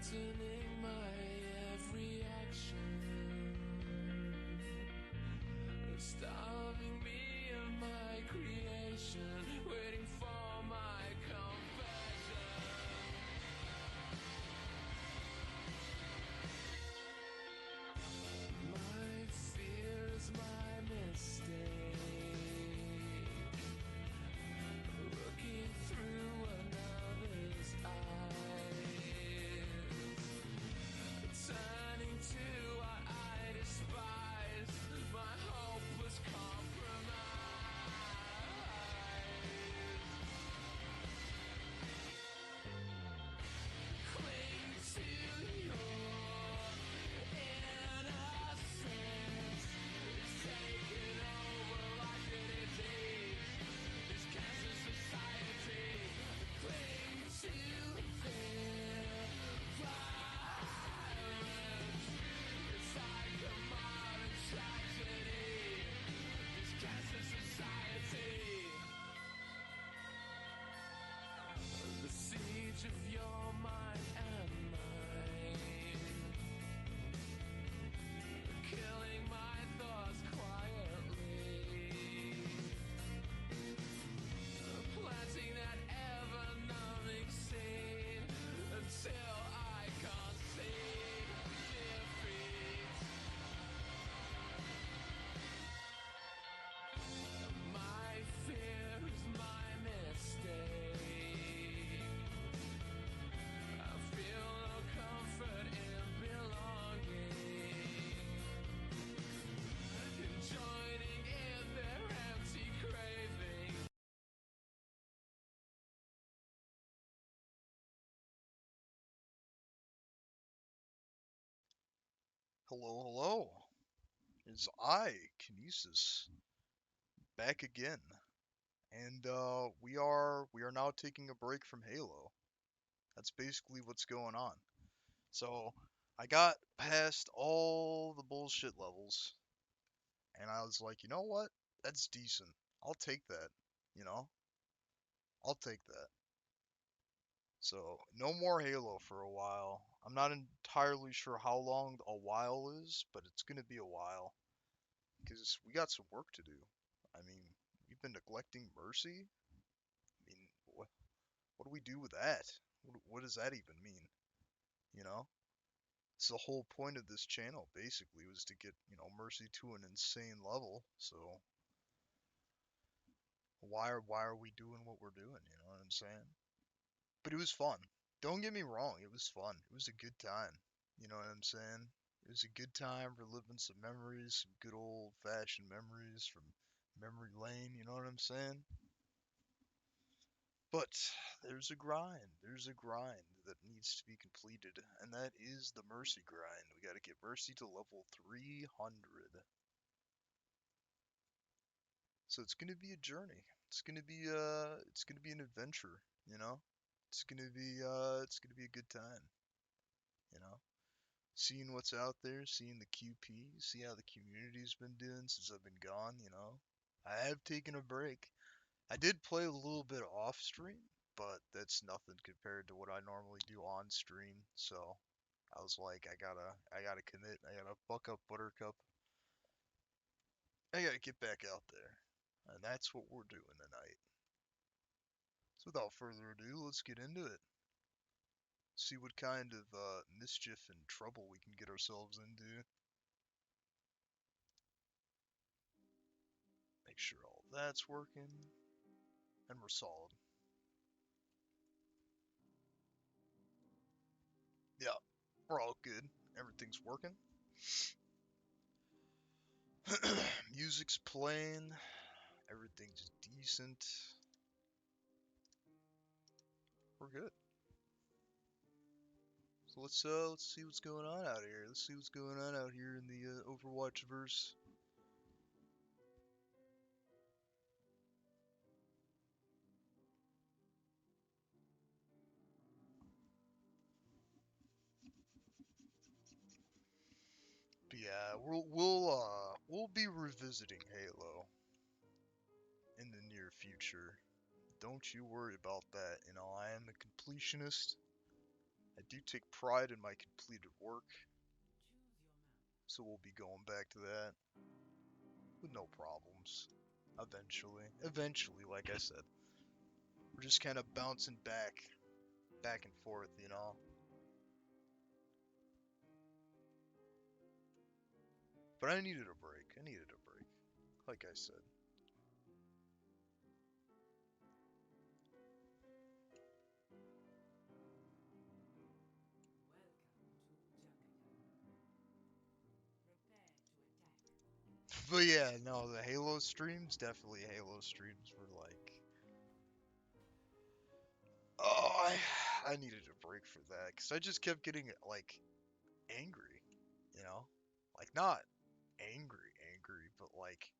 patterning my every action, starving me of my creation, waiting for my confession. My fear is my mistake, looking through another's eyes, turning to what I despise. My hope was compromised. Cling to your innocence. It's taken over like a disease. This cancer society. Cling to their violence. It's like a modern tragedy. This cancer society. The siege of your mind and mine, killing my thoughts quietly, planting that ever-numbing seed until I concede defeat. My fear is my mistake. I feel no comfort in belonging, in joining in their empty craving. Hello, hello. It's I, Kinesis, back again. And we are now taking a break from Halo. That's basically what's going on. So, I got past all the bullshit levels and I was like, "You know what? That's decent. I'll take that, you know? I'll take that." So, no more Halo for a while. I'm not entirely sure how long a while is, but it's going to be a while. Because we got some work to do. I mean, we've been neglecting Mercy. I mean, what do we do with that? What does that even mean? You know, it's the whole point of this channel basically was to get Mercy to an insane level. So why are we doing what we're doing? You know what I'm saying? But it was fun. Don't get me wrong, it was fun. It was a good time. You know what I'm saying? It was a good time reliving some memories, some good old fashioned memories from memory lane, you know what I'm saying? But there's a grind. There's a grind that needs to be completed, and that is the Mercy grind. We got to get Mercy to level 300. So it's gonna be a journey. It's gonna be an adventure, you know? It's gonna be a good time, you know? Seeing what's out there, seeing the QP, see how the community's been doing since I've been gone, you know? I have taken a break. I did play a little bit off stream, but that's nothing compared to what I normally do on stream. So I was like, I gotta commit. I gotta buck up Buttercup. I gotta get back out there, and that's what we're doing tonight. So without further ado, let's get into it. See what kind of mischief and trouble we can get ourselves into. Make sure all that's working, and we're solid. Yeah, we're all good. Everything's working. Music's playing. Everything's decent. We're good. So let's see what's going on out here. Let's see what's going on out here in the Overwatch verse. But yeah, we'll be revisiting Halo in the near future. Don't you worry about that. You know, I am a completionist. I do take pride in my completed work, so we'll be going back to that with no problems. Eventually, like I said, we're just kind of bouncing back and forth, you know. But I needed a break. Like I said. But yeah, no, the Halo streams, definitely Halo streams were like, oh, I needed a break for that because I just kept getting like angry, you know, like not angry, but like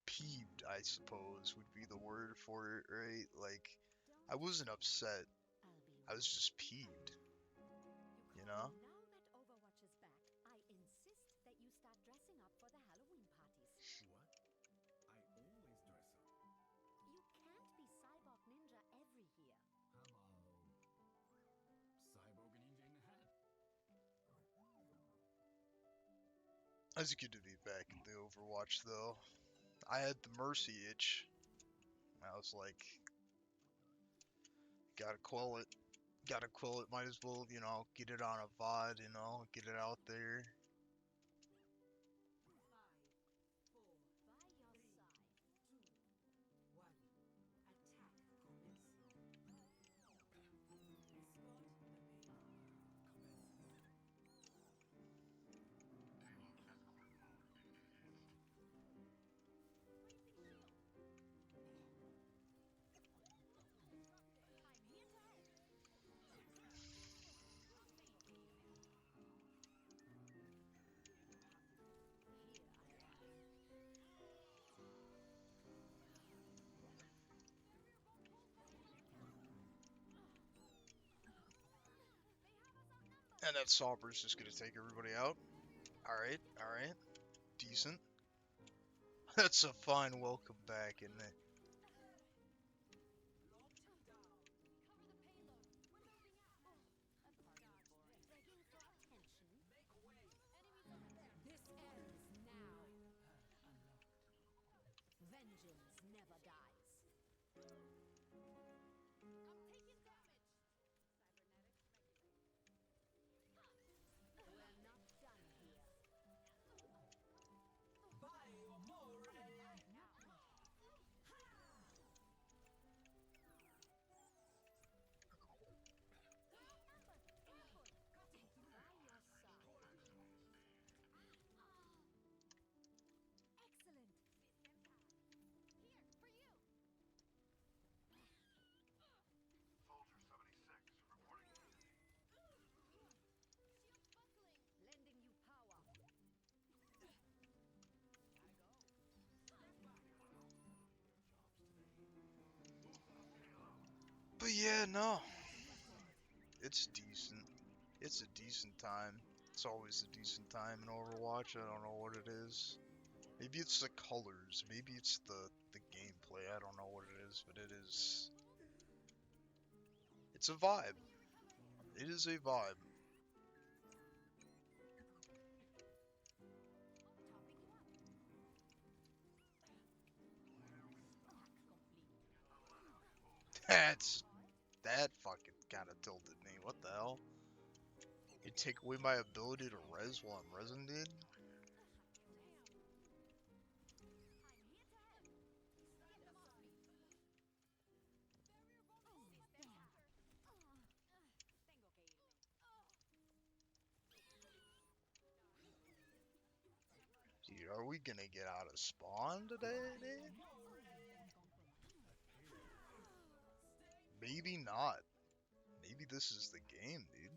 peeved, I suppose would be the word for it, right? Like I wasn't upset, I was just peeved, you know. Now that Overwatch is back, I insist that you start dressing up for the Halloween parties. What? I always dress up. You can't be Cyborg Ninja every year. How about Cyborg Ninja in a hat? It's good to be back in the Overwatch though. I had the mercy itch. I was like, gotta quell it. Gotta quell it. Might as well, you know, get it on a VOD, you know, get it out there. And that Sauber's just gonna take everybody out. Alright, alright. Decent. That's a fine welcome back, isn't it? This ends now. Vengeance never dies. I'm taking damage. We're not done here. Excellent. Here, for you. Soldier 76 reporting. Shield buckling. Lending you power. But yeah, no. It's decent. It's a decent time. It's always a decent time in Overwatch. I don't know what it is. Maybe it's the colors. Maybe it's the gameplay. I don't know what it is, but it is. It's a vibe. It is a vibe. That fucking kind of tilted me. What the hell? You take away my ability to res while I'm resing, dude? Dude, are we gonna get out of spawn today, dude? Maybe not. Maybe this is the game, dude.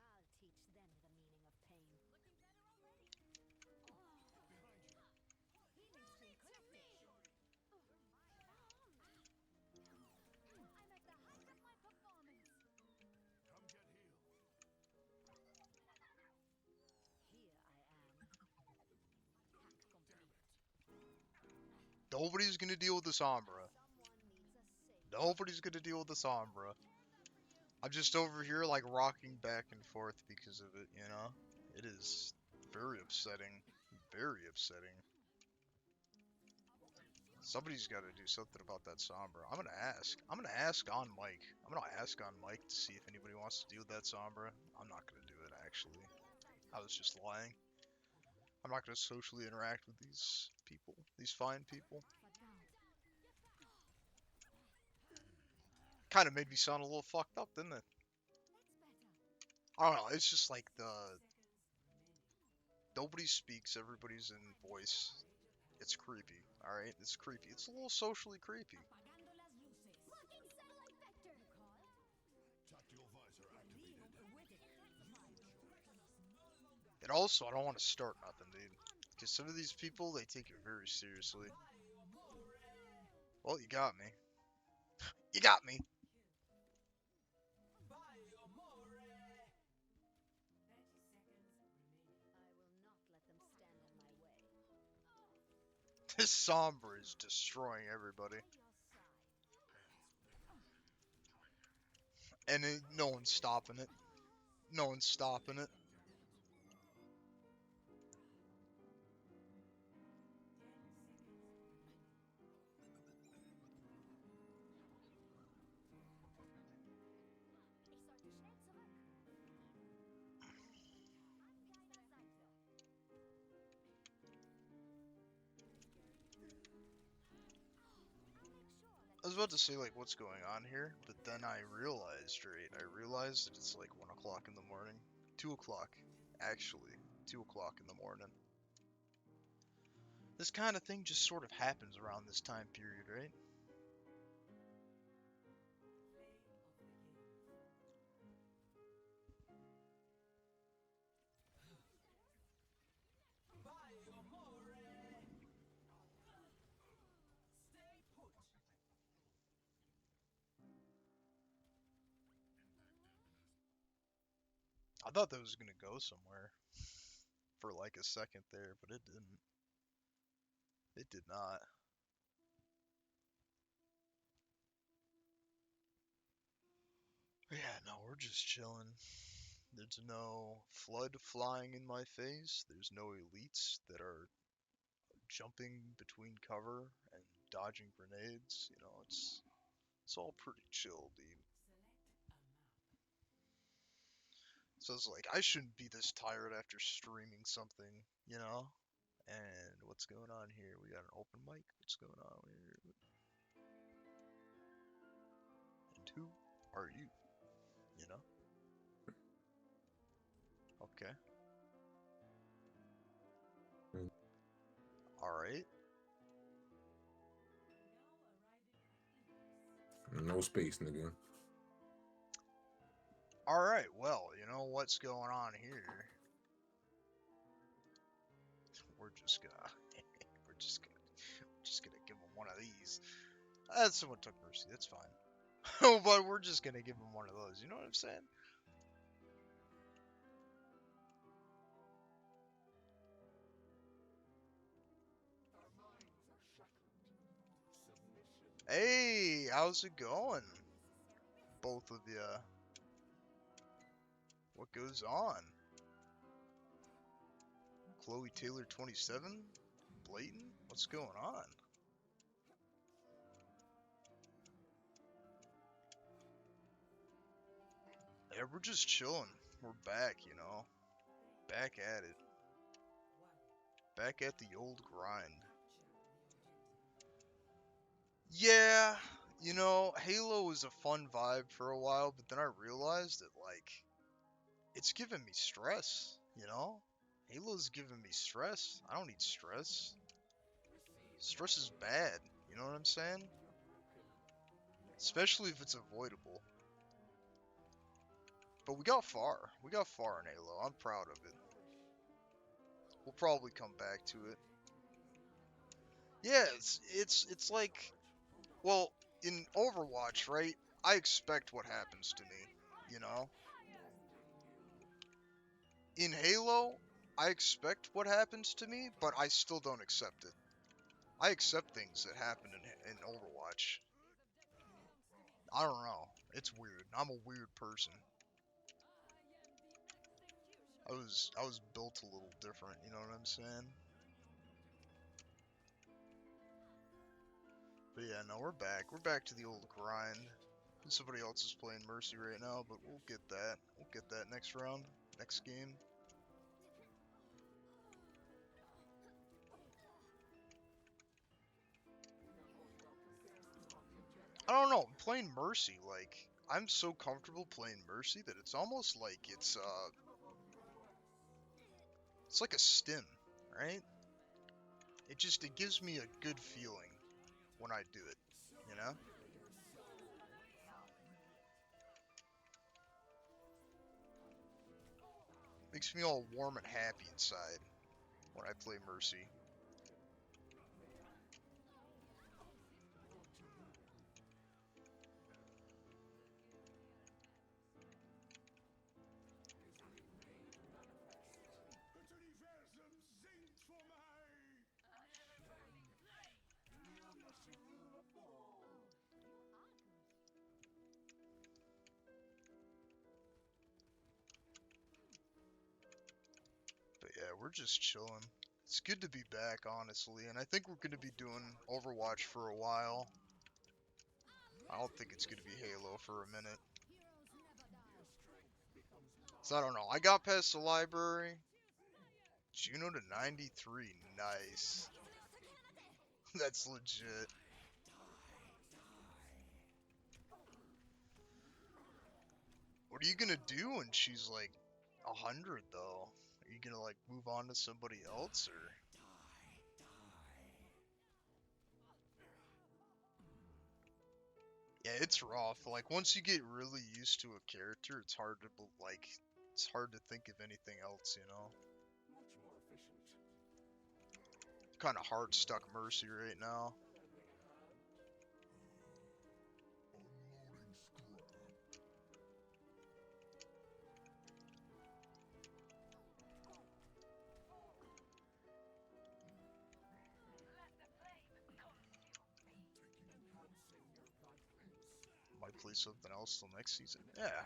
I'll teach them the meaning of pain. Looking better already. Healing stream collected. I'm at the height of my performance. Come get healed. Here I am. Hack complete. Nobody's gonna deal with the Sombra. Nobody's gonna deal with the Sombra. I'm just over here like rocking back and forth because of it, you know? It is very upsetting. Very upsetting. Somebody's got to do something about that Sombra. I'm gonna ask. I'm gonna ask on mic. I'm gonna ask on mic to see if anybody wants to deal with that Sombra. I'm not gonna do it actually. I was just lying. I'm not gonna socially interact with these people, these fine people. Kind of made me sound a little fucked up, didn't it? I don't know. It's just like nobody speaks. Everybody's in voice. It's creepy. All right, it's creepy. It's a little socially creepy. Tactical visor activated. And also, I don't want to start nothing, dude. Because some of these people, they take it very seriously. Well, you got me. You got me. This Sombra is destroying everybody. And no one's stopping it. No one's stopping it. I was about to say, like, what's going on here? But then I realized, right? I realized that it's like 1 o'clock in the morning. 2 o'clock, actually. 2 o'clock in the morning. This kind of thing just sort of happens around this time period, right? I thought that was gonna go somewhere for like a second there, but it didn't. It did not. Yeah, no, we're just chilling. There's no flood flying in my face. There's no elites that are jumping between cover and dodging grenades. You know, it's all pretty chill, dude. So it's like I shouldn't be this tired after streaming something, you know? And what's going on here? We got an open mic. What's going on here? And who are you? You know? Okay. Alright. No space, nigga. Alright, well, you know what's going on here. We're just gonna we're just gonna give him one of these. Someone took mercy, that's fine. But we're just gonna give him one of those, you know what I'm saying? Hey, how's it going? Both of you. What goes on? Chloe Taylor 27? Blatant? What's going on? Yeah, we're just chilling. We're back, you know. Back at it. Back at the old grind. Yeah, you know, Halo was a fun vibe for a while, but then I realized that, like, it's giving me stress, you know? Halo's giving me stress. I don't need stress. Stress is bad, you know what I'm saying? Especially if it's avoidable. But we got far. We got far in Halo. I'm proud of it. We'll probably come back to it. Yeah, it's like, well, in Overwatch, right? I expect what happens to me, you know? In Halo, I expect what happens to me, but I still don't accept it. I accept things that happen in Overwatch. I don't know. It's weird. I'm a weird person. I was built a little different, you know what I'm saying? But yeah, no, we're back. We're back to the old grind. Somebody else is playing Mercy right now, but we'll get that. We'll get that next round, next game. I don't know, playing Mercy, like, I'm so comfortable playing Mercy that it's almost like it's like a stim, right? It gives me a good feeling when I do it, you know? Makes me all warm and happy inside when I play Mercy. But yeah, we're just chilling. It's good to be back, honestly, and I think we're going to be doing Overwatch for a while. I don't think it's going to be Halo for a minute. So I don't know. I got past the library. Juno to 93. Nice. That's legit. What are you going to do when she's like 100 though? Are you going to like move on to somebody else or? Yeah, it's rough. Like once you get really used to a character, it's hard to it's hard to think of anything else, you know. Kind of hard stuck Mercy right now. Might play something else till next season. Yeah,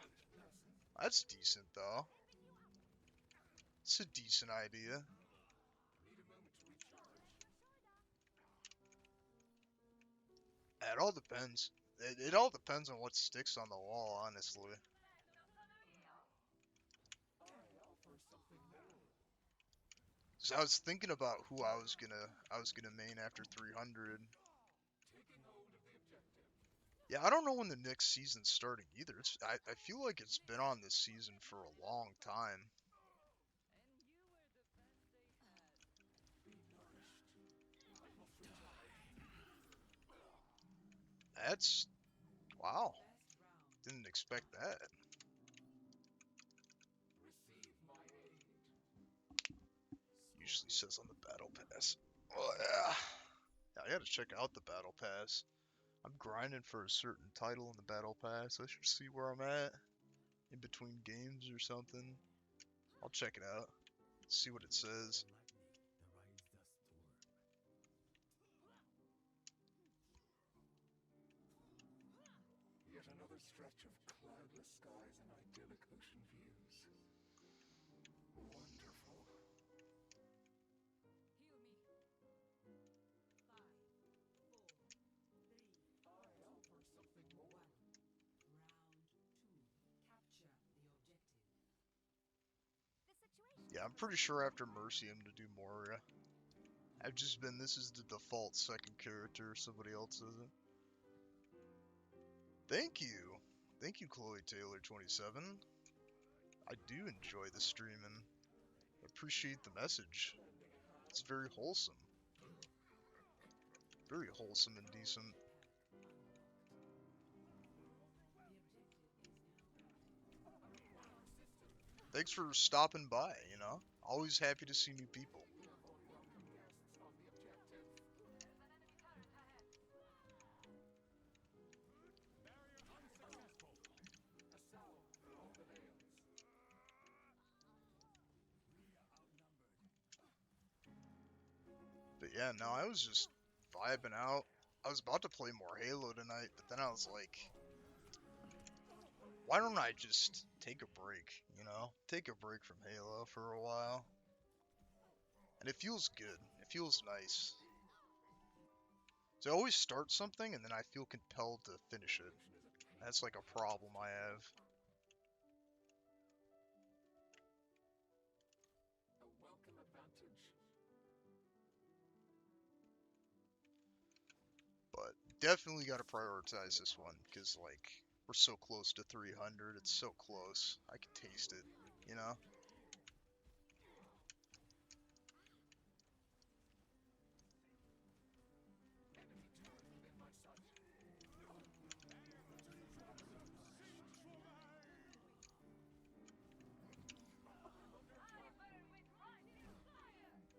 that's decent though. It's a decent idea. It all depends. It all depends on what sticks on the wall, honestly. So I was thinking about who I was gonna main after 300. Yeah, I don't know when the next season's starting either. I feel like it's been on this season for a long time. That's wow. Didn't expect that. Usually says on the battle pass. Oh yeah. Yeah, I gotta check out the battle pass. I'm grinding for a certain title in the battle pass. I should see where I'm at in between games or something. I'll check it out. See what it says. Yet another stretch of cloudless skies and idyllic ocean views. Wonderful. I offer something more. Yeah, I'm pretty sure after Mercy I'm gonna do Moria. I've just been, this is the default second character, somebody else isn't. Thank you! Thank you, Chloe Taylor 27. I do enjoy the streaming. Appreciate the message. It's very wholesome. Very wholesome and decent. Thanks for stopping by, you know? Always happy to see new people. But yeah, no, I was just vibing out. I was about to play more Halo tonight, but then I was like, why don't I just take a break, you know? Take a break from Halo for a while. And it feels good. It feels nice. So I always start something and then I feel compelled to finish it. That's like a problem I have. A welcome advantage. But definitely got to prioritize this one because like we're so close to 300. It's so close. I can taste it, you know? Enemy turret within my sight.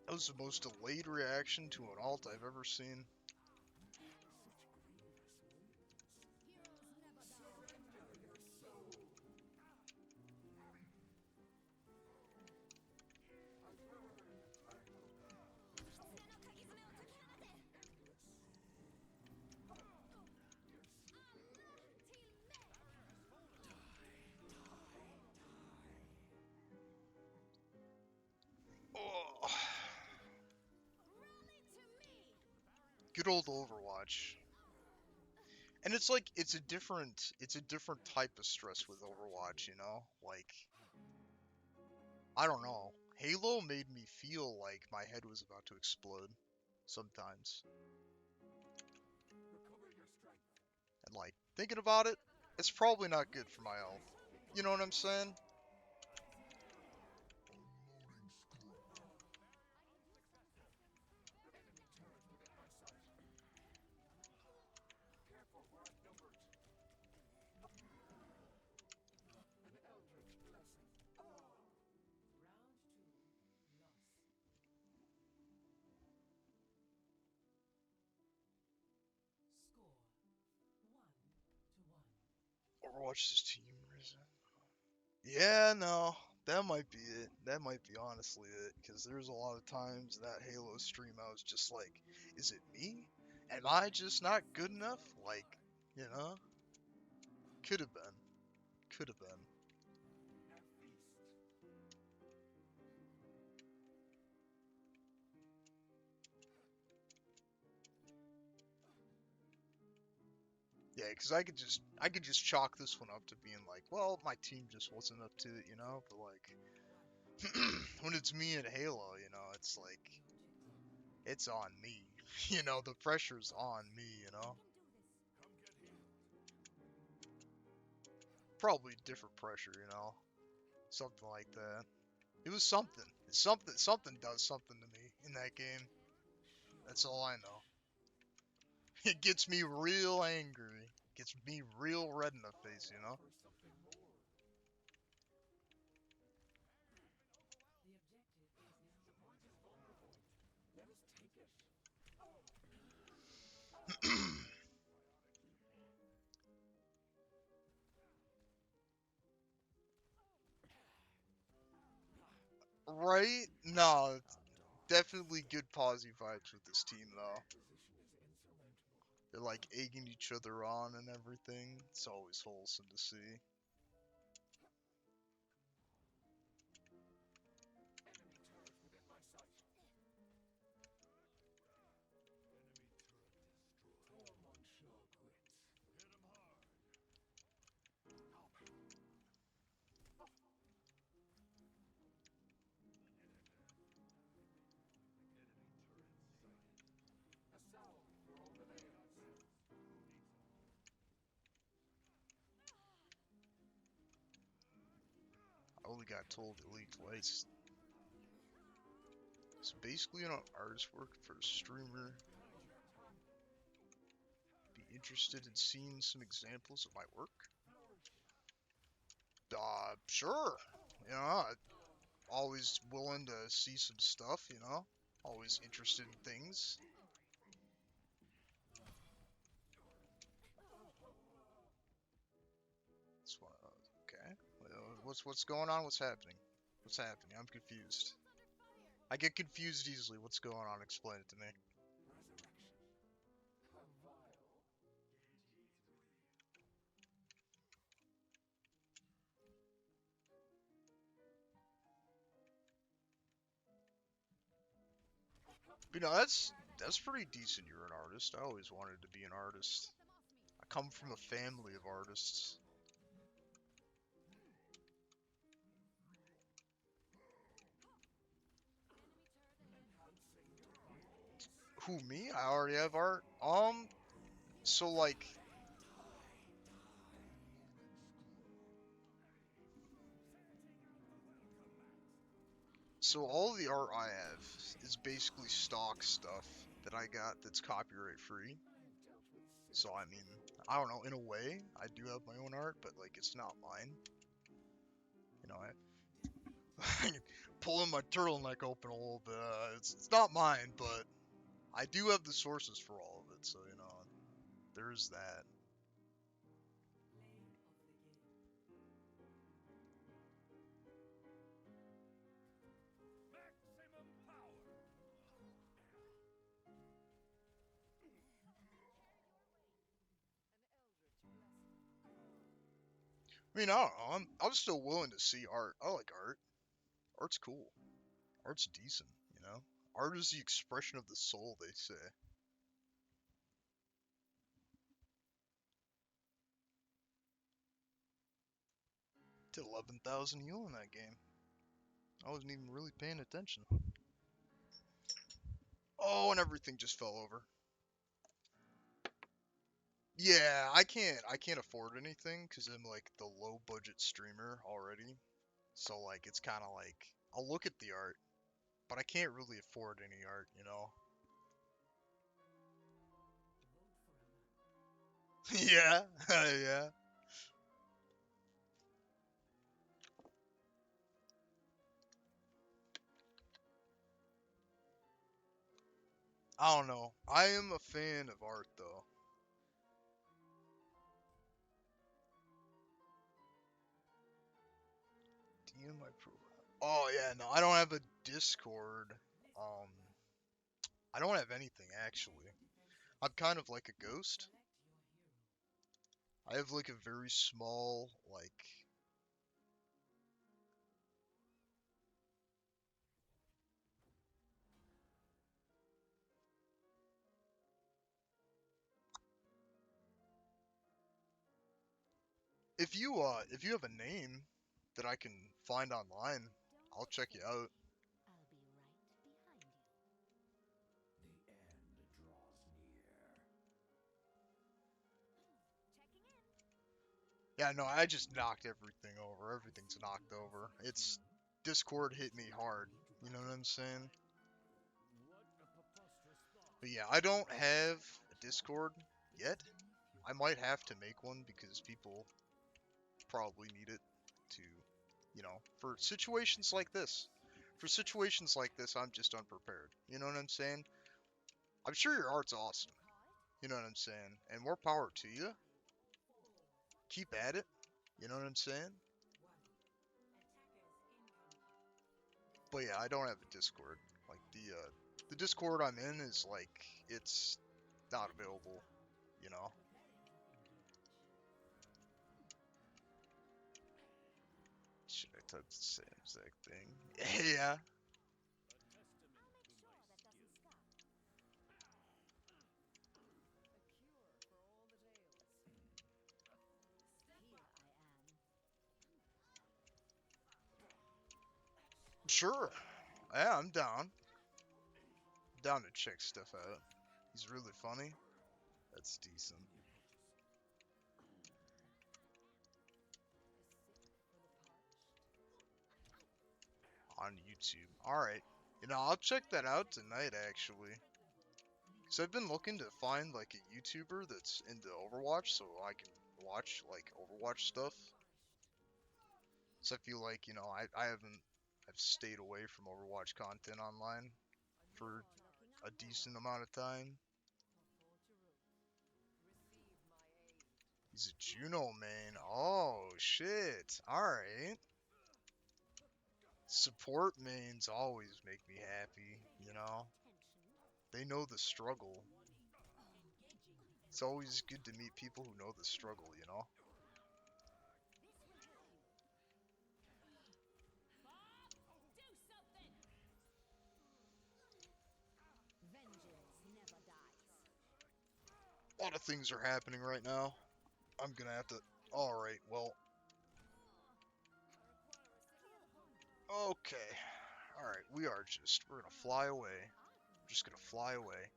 That was the most delayed reaction to an alt I've ever seen. Oh. Good old Overwatch. And it's like it's a different type of stress with Overwatch, you know? Like I don't know. Halo made me feel like my head was about to explode sometimes. Recover your strength. And like thinking about it, it's probably not good for my health. You know what I'm saying? Enemy turret within my sight. Careful, we're outnumbered. An eldritch blessing. Overwatch's team risen. Yeah, no, that might be it. That might be honestly it. Because there's a lot of times that Halo stream I was just like, is it me? Am I just not good enough? Like, you know? Could have been. Could have been. Now feast. Yeah, because I could just chalk this one up to being like, well, my team just wasn't up to it, you know? But like, when it's me and Halo, you know, it's like, it's on me. You know, the pressure's on me, you know? Come get healed. Probably different pressure, you know? Something like that. It was something. Something does something to me in that game. That's all I know. It gets me real angry. Gets me real red in the face, you know? For something more. The point is vulnerable. Let us take it. Right? No, definitely good positive vibes with this team, though. Position is insurmountable. They're like egging each other on and everything. It's always wholesome to see. Enemy turret within my sight. Enemy turret destroyed. Tormund shall quit. Hit him hard. A salve for all the ladies. I only got told elite twice. It's basically an artist work for a streamer. Be interested in seeing some examples of my work? Sure. You know, always willing to see some stuff, you know? Always interested in things. That's one of those. Okay. What's going on? What's happening? What's happening? I'm confused. I get confused easily. What's going on? Explain it to me. Resurrection. But you know, that's pretty decent. You're an artist. I always wanted to be an artist. I come from a family of artists. Who, me? I already have art. So like, so all the art I have is basically stock stuff that I got that's copyright free. So I mean, I don't know, in a way, I do have my own art, but like it's not mine. You know, I pulling my turtleneck open a little bit. It's not mine, but I do have the sources for all of it. So you know, there's that. I mean, I don't know. I'm still willing to see art. I like art. Art's cool. Art's decent. You know, art is the expression of the soul. They say. Did 11,000 heal in that game. I wasn't even really paying attention. Oh, and everything just fell over. Yeah, I can't afford anything because I'm like the low budget streamer already. So like it's kind of like I'll look at the art, but I can't really afford any art, you know. Yeah, yeah. I don't know. I am a fan of art though. DM my profile. Oh yeah, no, I don't have a Discord. Um, I don't have anything actually. I'm kind of like a ghost. I have like a very small like if you have a name that I can find online, I'll check you out. I'll be right behind you. The end draws near. Checking in. Yeah, no, I just knocked everything over. Everything's knocked over. It's Discord hit me hard. You know what I'm saying? But yeah, I don't have a Discord yet. I might have to make one because people probably need it to, you know, for situations like this. For situations like this, I'm just unprepared. You know what I'm saying? I'm sure your art's awesome. You know what I'm saying? And more power to you. Keep at it. You know what I'm saying? But yeah, I don't have a Discord. Like the Discord I'm in is like it's not available, you know. Should I type the same exact thing? Yeah. I'll make sure that doesn't stop. Here I am. Sure. Yeah, I'm down. Down to check stuff out. He's really funny. That's decent. On YouTube. Alright. You know, I'll check that out tonight actually. Cause I've been looking to find like a YouTuber that's into Overwatch so I can watch like Overwatch stuff. So I feel like, you know, I've stayed away from Overwatch content online for a decent amount of time. He's a Juno main. Oh shit. Alright. Support mains always make me happy, you know? They know the struggle. It's always good to meet people who know the struggle, you know? A lot of things are happening right now. I'm gonna have to... Alright, well... Okay. Alright, we're gonna fly away. We're just gonna fly away.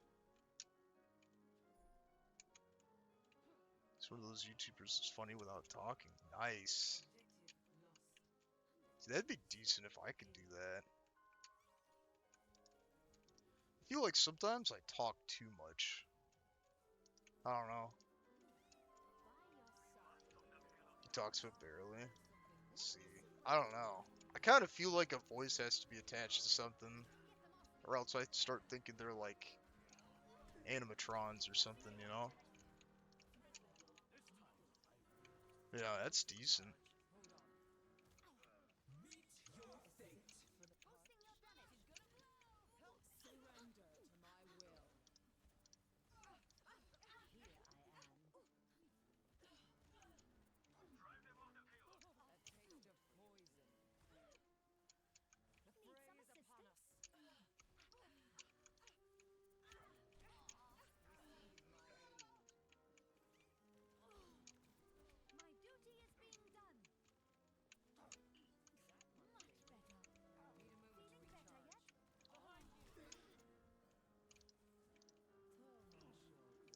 It's one of those YouTubers that's funny without talking. Nice. See, that'd be decent if I could do that. I feel like sometimes I talk too much. I don't know. He talks so barely. Let's see. I don't know. I kind of feel like a voice has to be attached to something, or else I start thinking they're like animatrons or something, you know? Yeah, that's decent.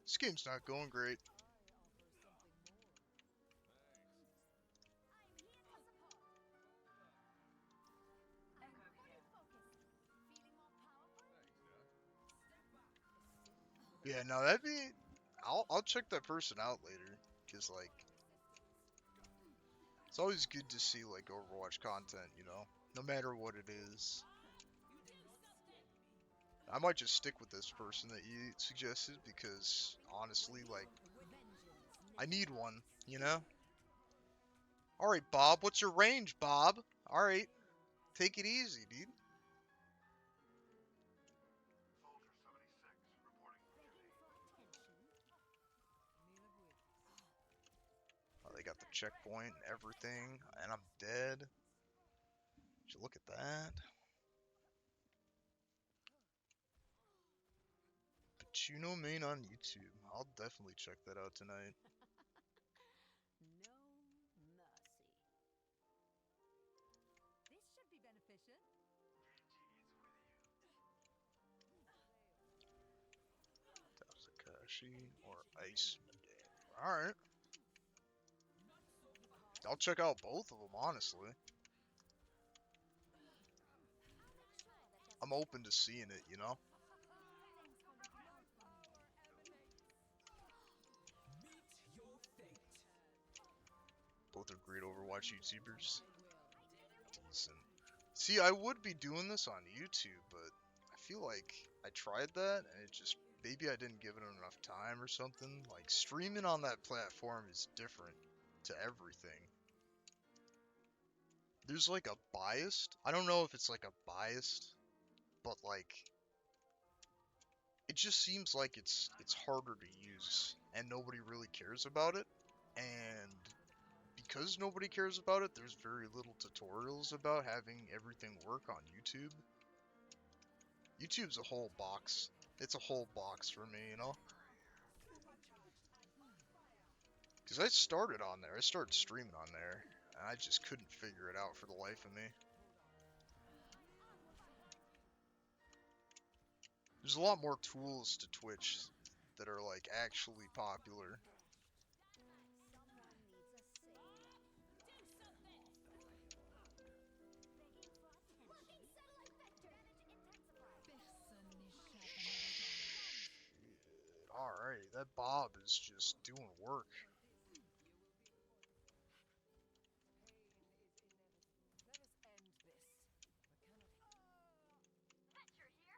This game's not going great. Yeah, no, that'd be... I'll check that person out later, cause like... It's always good to see like Overwatch content, you know? No matter what it is. I might just stick with this person that you suggested, because honestly, like... I need one, you know? Alright, Bob, what's your range, Bob? Alright, take it easy, dude. Oh, they got the checkpoint and everything, and I'm dead. Would you look at that? But you know main on YouTube. I'll definitely check that out tonight. No mercy. This should be beneficial. Takashi or Iceman. Alright. I'll check out both of them, honestly. I'm open to seeing it, you know? Both are great Overwatch YouTubers. Decent. See, I would be doing this on YouTube, but I feel like I tried that and it just... Maybe I didn't give it enough time or something. Like, streaming on that platform is different to everything. There's like a biased... I don't know if it's like a biased, but like... It just seems like it's harder to use, and nobody really cares about it. And because nobody cares about it, there's very little tutorials about having everything work on YouTube. YouTube's a whole box. It's a whole box for me, you know? Because I started on there. I started streaming on there, and I just couldn't figure it out for the life of me. There's a lot more tools to Twitch that are, like, actually popular. Alright, that Bob is just doing work.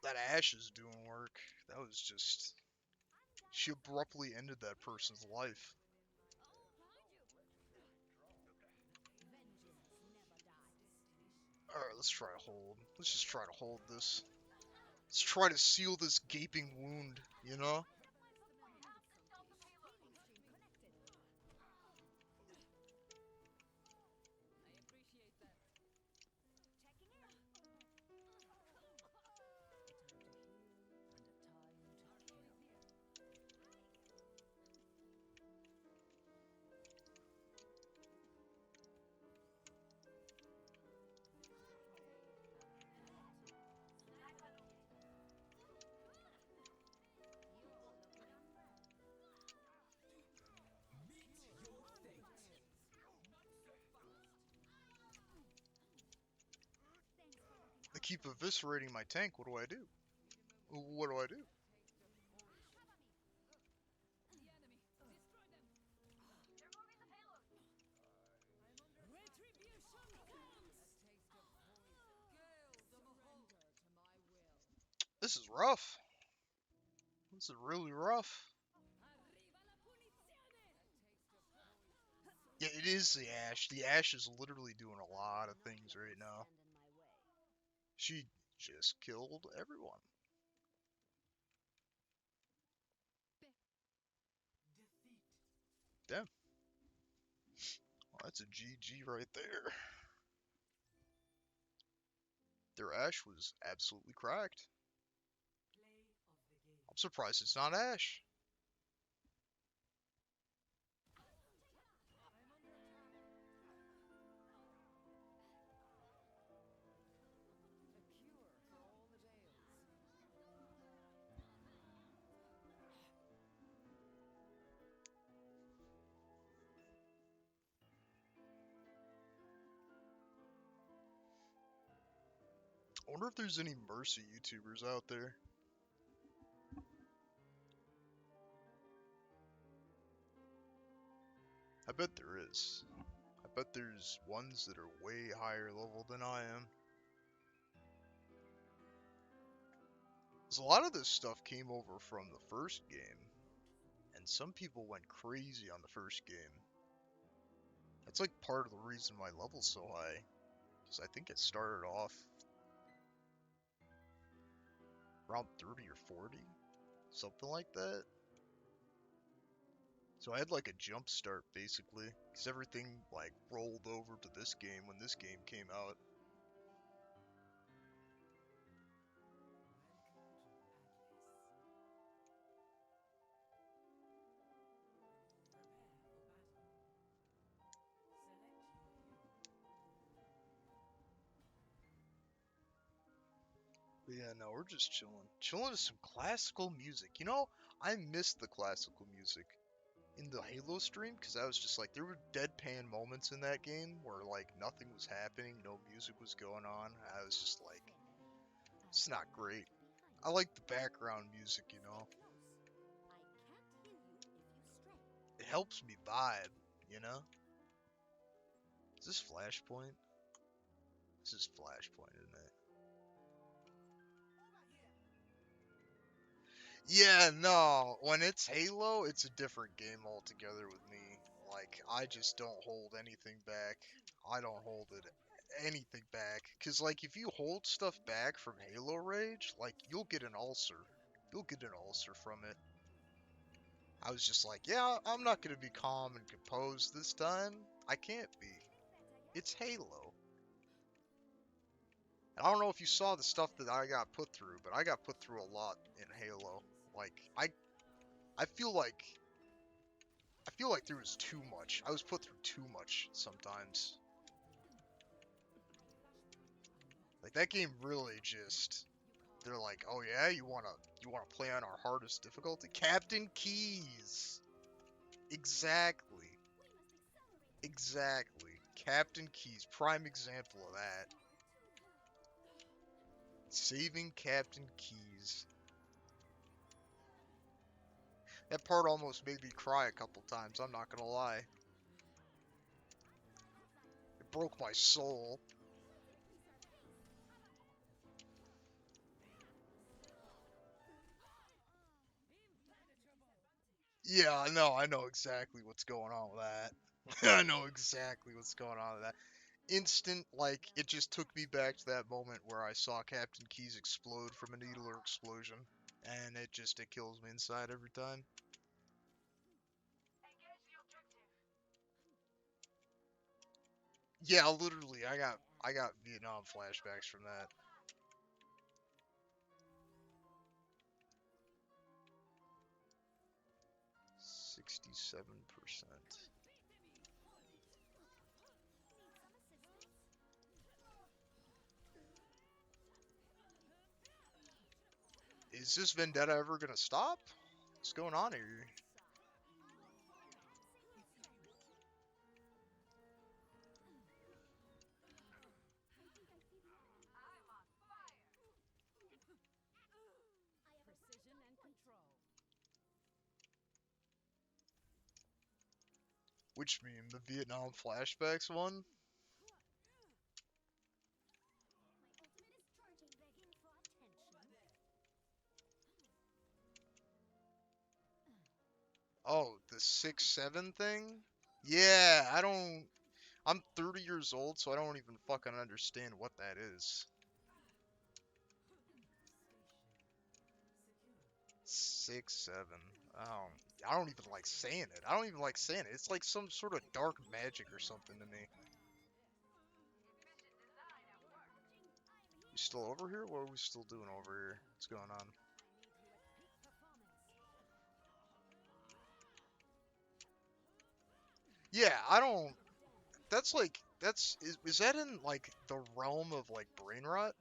That Ash is doing work. That was just... She abruptly ended that person's life. Alright, let's try to hold. Let's just try to hold this. Let's try to seal this gaping wound, you know? keep eviscerating my tank. What do I do? What do I do? This is rough. This is really rough. Yeah, it is the Ash. The Ash is literally doing a lot of things right now. She just killed everyone. Damn. Well, that's a GG right there. Their Ash was absolutely cracked. I'm surprised it's not Ash. I wonder if there's any Mercy YouTubers out there. I bet there is. I bet there's ones that are way higher level than I am. 'Cause a lot of this stuff came over from the first game, and some people went crazy on the first game. That's like part of the reason my level's so high. Because I think it started off around 30 or 40, something like that. So I had like a jump start basically, because everything like rolled over to this game when this game came out. But yeah, no, we're just chilling. Chilling to some classical music. You know, I missed the classical music in the Halo stream because I was just like, there were deadpan moments in that game where like nothing was happening, no music was going on. I was just like, it's not great. I like the background music, you know. It helps me vibe, you know. Is this Flashpoint? This is Flashpoint, isn't it? Yeah, no. When it's Halo, it's a different game altogether with me. Like, I just don't hold anything back. I don't hold anything back. Cause like, if you hold stuff back from Halo Rage, like, you'll get an ulcer. You'll get an ulcer from it. I was just like, yeah, I'm not gonna be calm and composed this time. I can't be. It's Halo. And I don't know if you saw the stuff that I got put through, but I got put through a lot in Halo. Like, I feel like there was too much. I was put through too much sometimes. Like that game really just they're like, "Oh yeah, you wanna play on our hardest difficulty? Captain Keys." Exactly. Exactly. Captain Keys, prime example of that. Saving Captain Keys. That part almost made me cry a couple times, I'm not gonna lie. It broke my soul. Yeah, I know exactly what's going on with that. I know exactly what's going on with that. Instant, like, it just took me back to that moment where I saw Captain Keys explode from a needler explosion. And it kills me inside every time. Yeah, literally, I got Vietnam flashbacks from that. 67%. Is this vendetta ever gonna stop? What's going on here? Which meme? The Vietnam flashbacks one? Oh, the 6-7 thing? Yeah, I'm 30 years old, so I don't even fucking understand what that is. 6-7. I don't even like saying it. I don't even like saying it. It's like some sort of dark magic or something to me. You still over here? What are we still doing over here? What's going on? Yeah, I don't. That's like is that in like the realm of like brain rot?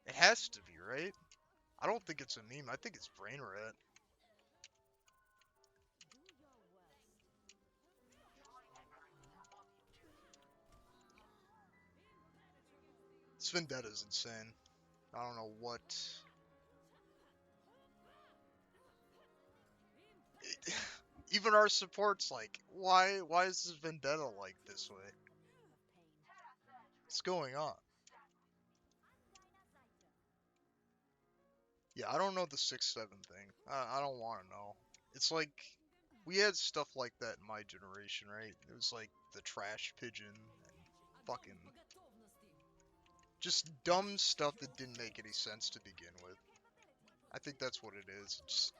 It has to be, right? I don't think it's a meme. I think it's brain rot. This Vendetta's insane. I don't know what. Even our support's like, why is this Vendetta like this way? What's going on? Yeah, I don't know the 6-7 thing. I don't want to know. It's like we had stuff like that in my generation, right? It was like the trash pigeon and fucking just dumb stuff that didn't make any sense to begin with. I think that's what it is. It just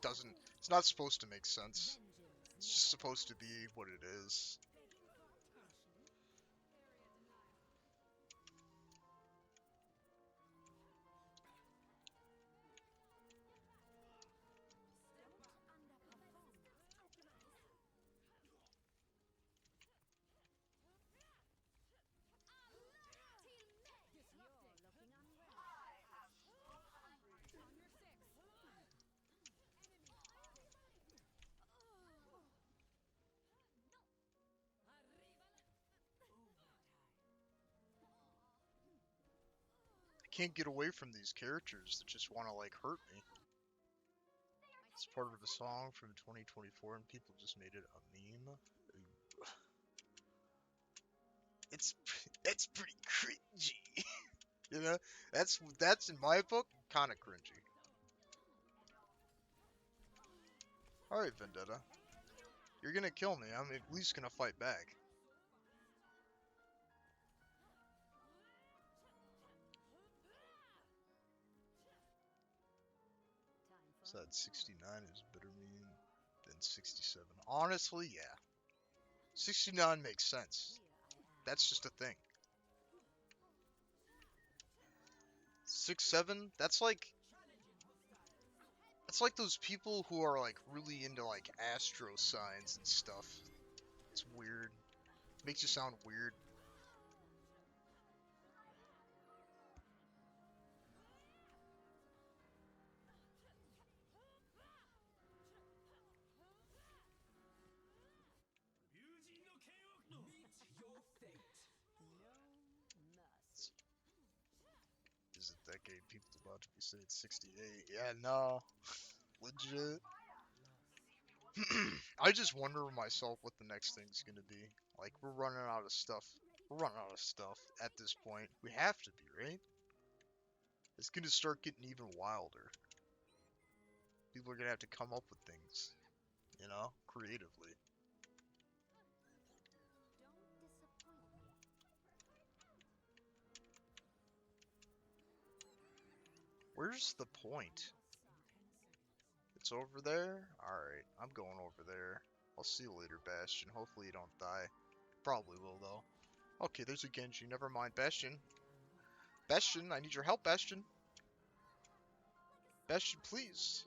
doesn't. It's not supposed to make sense. It's just supposed to be what it is. I can't get away from these characters that just want to like hurt me. It's part of a song from 2024 and people just made it a meme. It's pretty cringy. You know, that's in my book kind of cringy. All right, Vendetta, you're gonna kill me. I'm at least gonna fight back. So that 69 is better mean than 67. Honestly, yeah. 69 makes sense. That's just a thing. 6-7, that's like those people who are like really into like astro signs and stuff. It's weird. Makes you sound weird. Is it decade? People about to be saying 68. Yeah, no. Legit. I just wonder myself what the next thing's gonna be. Like, we're running out of stuff. We're running out of stuff at this point. We have to be, right? It's gonna start getting even wilder. People are gonna have to come up with things, you know, creatively. Where's the point? It's over there? Alright, I'm going over there. I'll see you later, Bastion. Hopefully you don't die. Probably will, though. Okay, there's a Genji. Never mind. Bastion. Bastion, I need your help, Bastion. Bastion, please.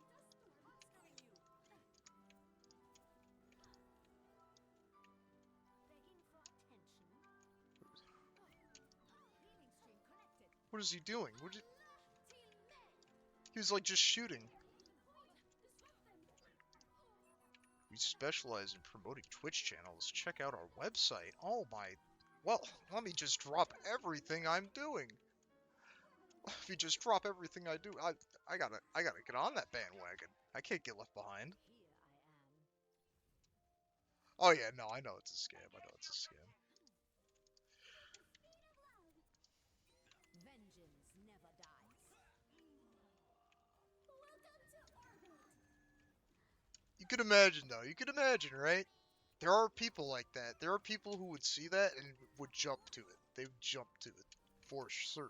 What is he doing? He was like just shooting. We specialize in promoting Twitch channels. Check out our website. Oh my... Well, let me just drop everything I'm doing. If you just drop everything I do, I gotta get on that bandwagon. I can't get left behind. Oh yeah, no, I know it's a scam. I know it's a scam. Vengeance never dies. Welcome to orbit. You could imagine though. You could imagine, right? There are people like that. There are people who would see that and would jump to it. They would jump to it for certain.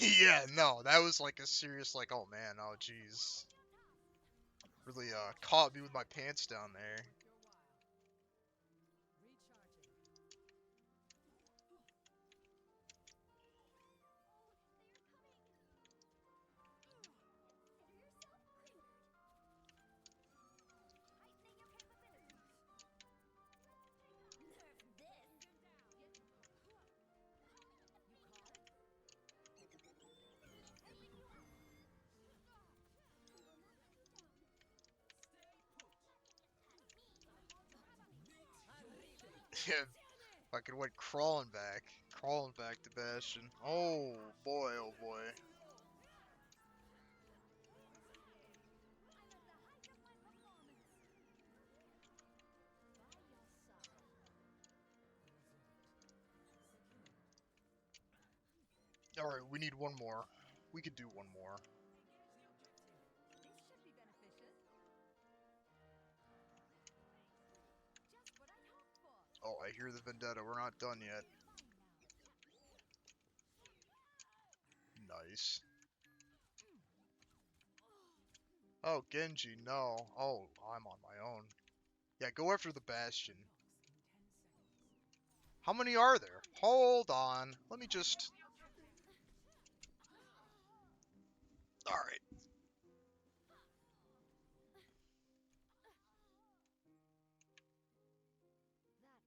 It's Yeah, no, that was like a serious like, oh man, oh jeez. Really caught me with my pants down there. Yeah, fucking went crawling back to Bastion. Oh boy, oh boy. All right, we need one more. We could do one more. This should be beneficial. Just what I'd hoped for. Oh, I hear the vendetta. We're not done yet. Nice. Oh, Genji, no. Oh, I'm on my own. Yeah, go after the Bastion. How many are there? Hold on. Let me just... Alright. That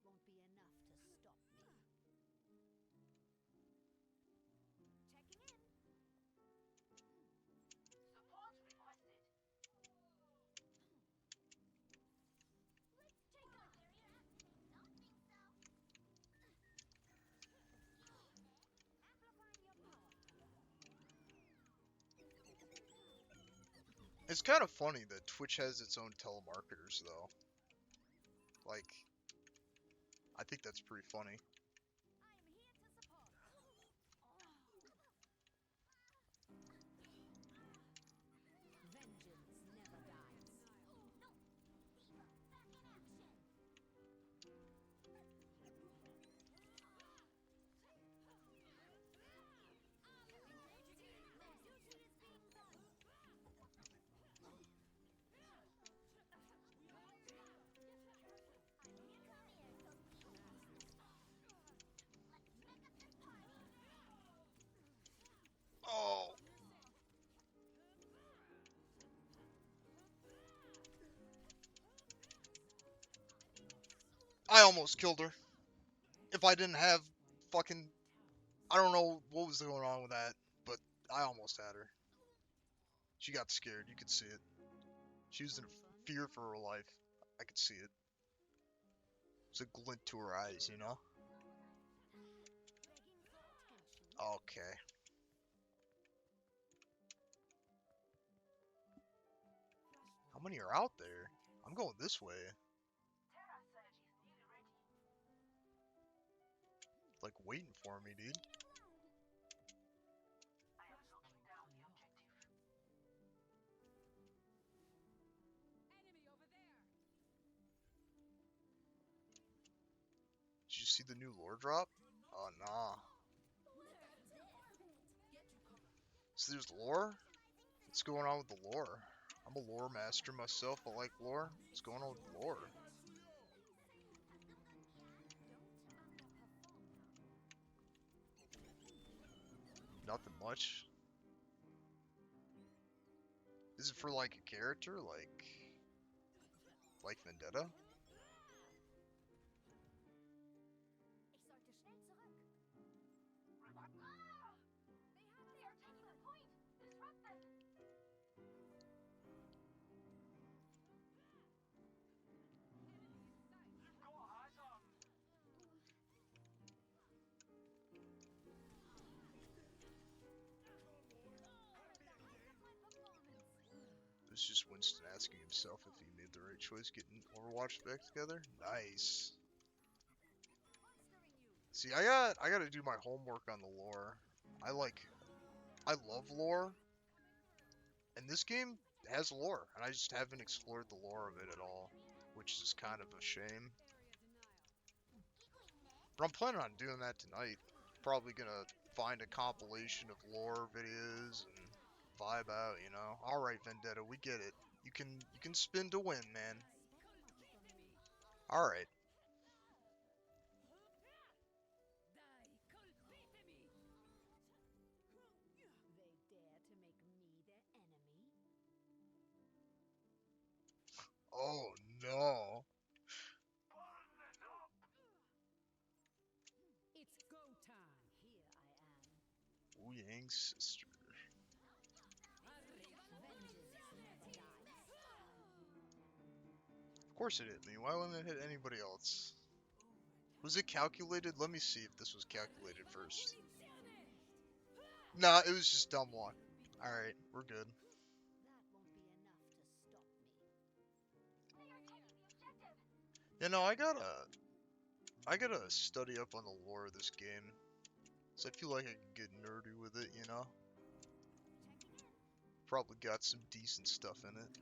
won't be enough to stop me. Checking in. Support requested. Let's take on area. Don't think so. Amplifying your power. It's kind of funny that Twitch has its own telemarketers, though. Like, I think that's pretty funny. I am here to support. Vengeance never dies. No! Diva, back in action! Oh! I almost killed her. If I didn't have fucking... I don't know what was going on with that, but I almost had her. She got scared. You could see it. She was in fear for her life. I could see it. It's a glint to her eyes, you know? Begging for attention. Okay. How many are out there? I'm going this way. Like waiting for me, dude. Did you see the new lore drop? Oh, nah. So there's lore? What's going on with the lore? I'm a lore master myself. I like lore. What's going on with lore? Nothing much. Is it for like a character? Like Vendetta? Ich sollte schnell zurück. They are taking the point. Disrupt them. It's just Winston. asking himself if he made the right choice getting Overwatch back together. Nice. See, I gotta do my homework on the lore. I love lore, and this game has lore, and I just haven't explored the lore of it at all, which is kind of a shame. But I'm planning on doing that tonight. Probably gonna find a compilation of lore videos and vibe out, you know. Alright, Vendetta, we get it. You can spin to win, man. Alright. They dare to make me their enemy? Oh no. It's go time. Here I am. Wu Yang's sister. Of course it hit me. Why wouldn't it hit anybody else? Was it calculated? Let me see if this was calculated first. Nah, it was just dumb luck. Alright, we're good. That won't be enough to stop me. You know, I gotta study up on the lore of this game. So I feel like I can get nerdy with it, you know? Probably got some decent stuff in it.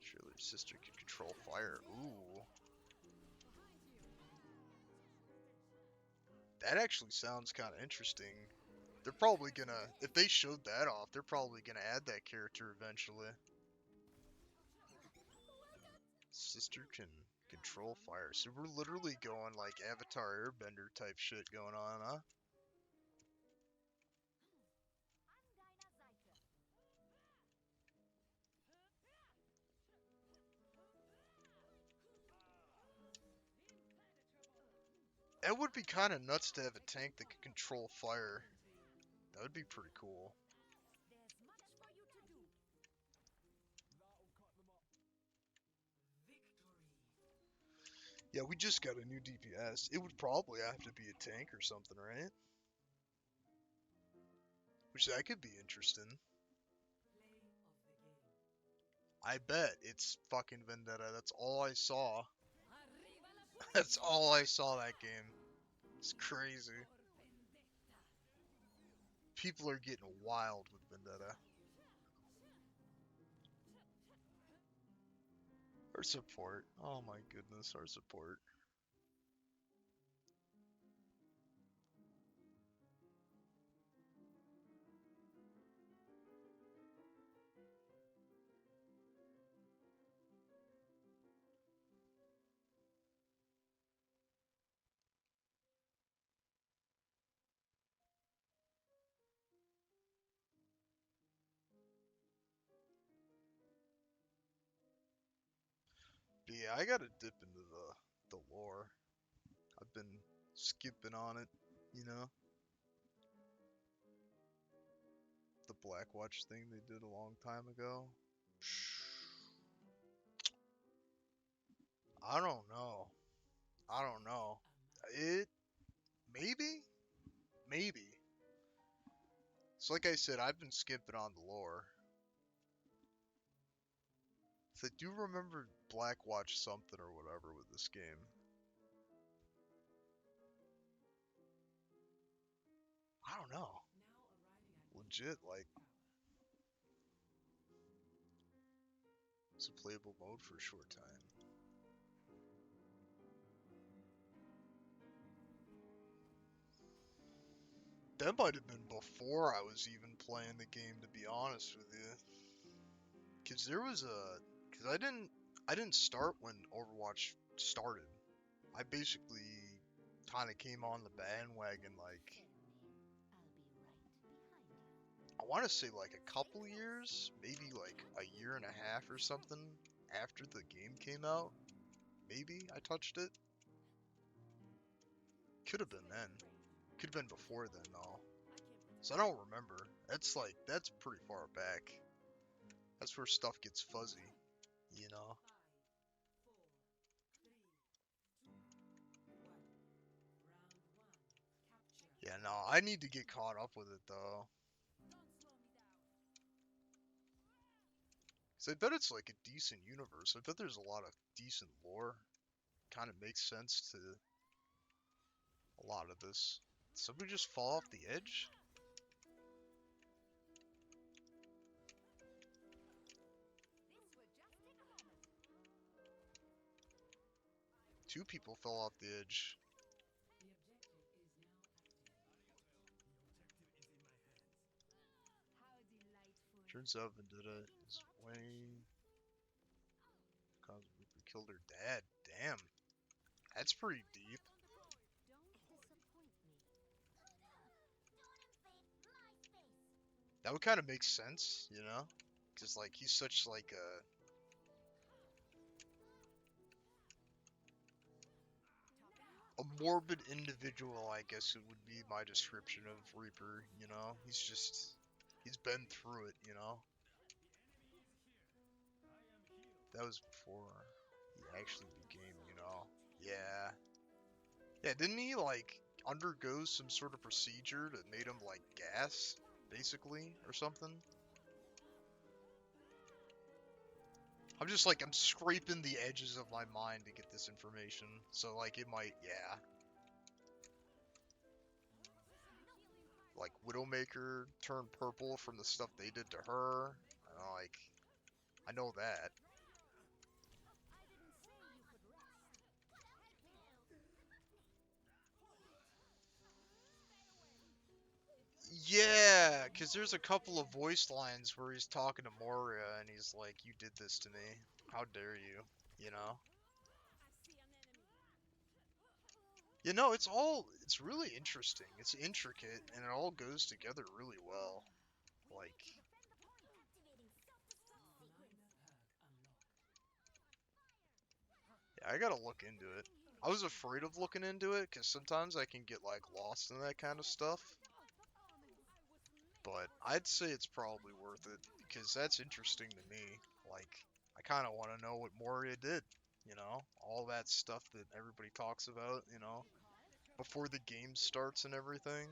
Surely your sister can control fire. Ooh. That actually sounds kind of interesting. They're probably gonna, if they showed that off, they're probably gonna add that character eventually. Sister can control fire. So we're literally going like Avatar Airbender type shit going on, huh? It would be kind of nuts to have a tank that could control fire. That would be pretty cool. There's much for you to do. Yeah, we just got a new DPS. It would probably have to be a tank or something, right? Which that could be interesting. I bet it's fucking Vendetta. That's all I saw. That's all I saw that game. It's crazy. People are getting wild with Vendetta. Our support. Oh my goodness, our support. But yeah, I gotta dip into the lore. I've been skipping on it, you know? The Blackwatch thing they did a long time ago. I don't know. I don't know. It maybe? Maybe. So like I said, I've been skipping on the lore. So I do remember Blackwatch something or whatever with this game. I don't know. Legit, like, it's a playable mode for a short time. That might have been before I was even playing the game, to be honest with you. Cause there was cause I didn't start when Overwatch started. I basically kind of came on the bandwagon like, I want to say like a couple years, maybe like a year and a half or something after the game came out. Maybe I touched it. Could have been then. Could have been before then though. So I don't remember. That's pretty far back. That's where stuff gets fuzzy, you know? Yeah, no, I need to get caught up with it though. So I bet it's like a decent universe. I bet there's a lot of decent lore. Kind of makes sense to a lot of this. Did somebody just fall off the edge? Two people fell off the edge. Turns out Vendetta is way because Reaper killed her dad. Damn. That's pretty deep. Don't disappoint me. That would kind of make sense, you know? Because, like, he's such, like, a morbid individual, I guess it would be my description of Reaper, you know? He's been through it, you know? That was before he actually became, you know? Yeah. Yeah, didn't he, like, undergo some sort of procedure that made him, like, gas, basically, or something? I'm scraping the edges of my mind to get this information, so, like, it might, yeah. Like, Widowmaker turned purple from the stuff they did to her, like, I know that. Yeah, because there's a couple of voice lines where he's talking to Moria and he's like, you did this to me. How dare you? You know? You know, it's really interesting. It's intricate and it all goes together really well. Like, yeah, I gotta look into it. I was afraid of looking into it because sometimes I can get, like, lost in that kind of stuff. But I'd say it's probably worth it because that's interesting to me. Like, I kind of want to know what Moria did, you know? All that stuff that everybody talks about, you know? Before the game starts and everything.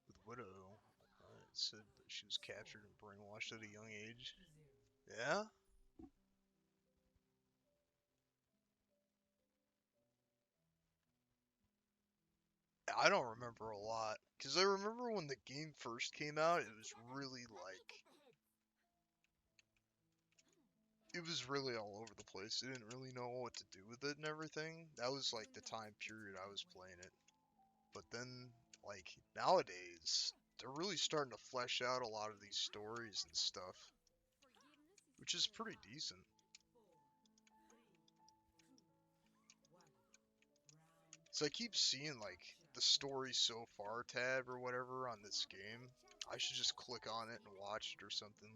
With Widow, it said that she was captured and brainwashed at a young age. Yeah? I don't remember a lot. Because I remember when the game first came out, it was really like... It was really all over the place. I didn't really know what to do with it and everything. That was like the time period I was playing it. But then, like, nowadays, they're really starting to flesh out a lot of these stories and stuff. Which is pretty decent. So I keep seeing, like, the story so far tab or whatever on this game. I should just click on it and watch it or something.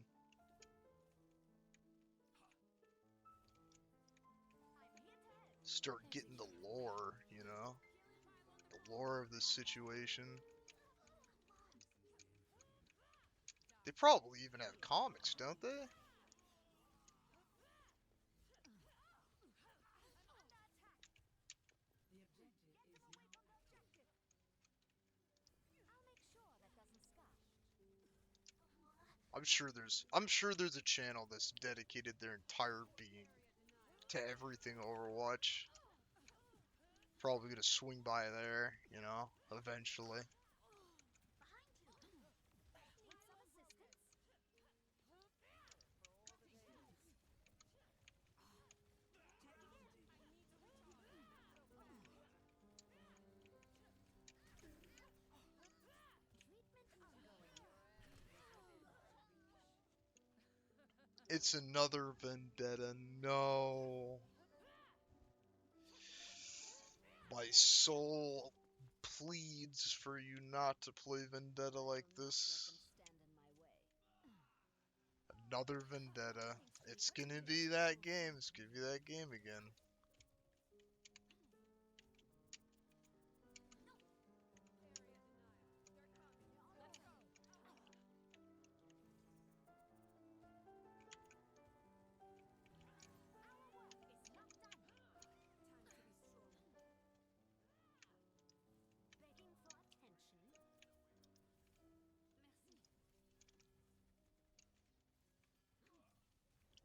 Start getting the lore, you know? The lore of this situation. They probably even have comics, don't they? I'm sure there's a channel that's dedicated their entire being to everything Overwatch. Probably gonna swing by there, you know, eventually. It's another Vendetta, no. My soul pleads for you not to play Vendetta like this. Another Vendetta. It's gonna be that game. It's gonna be that game again.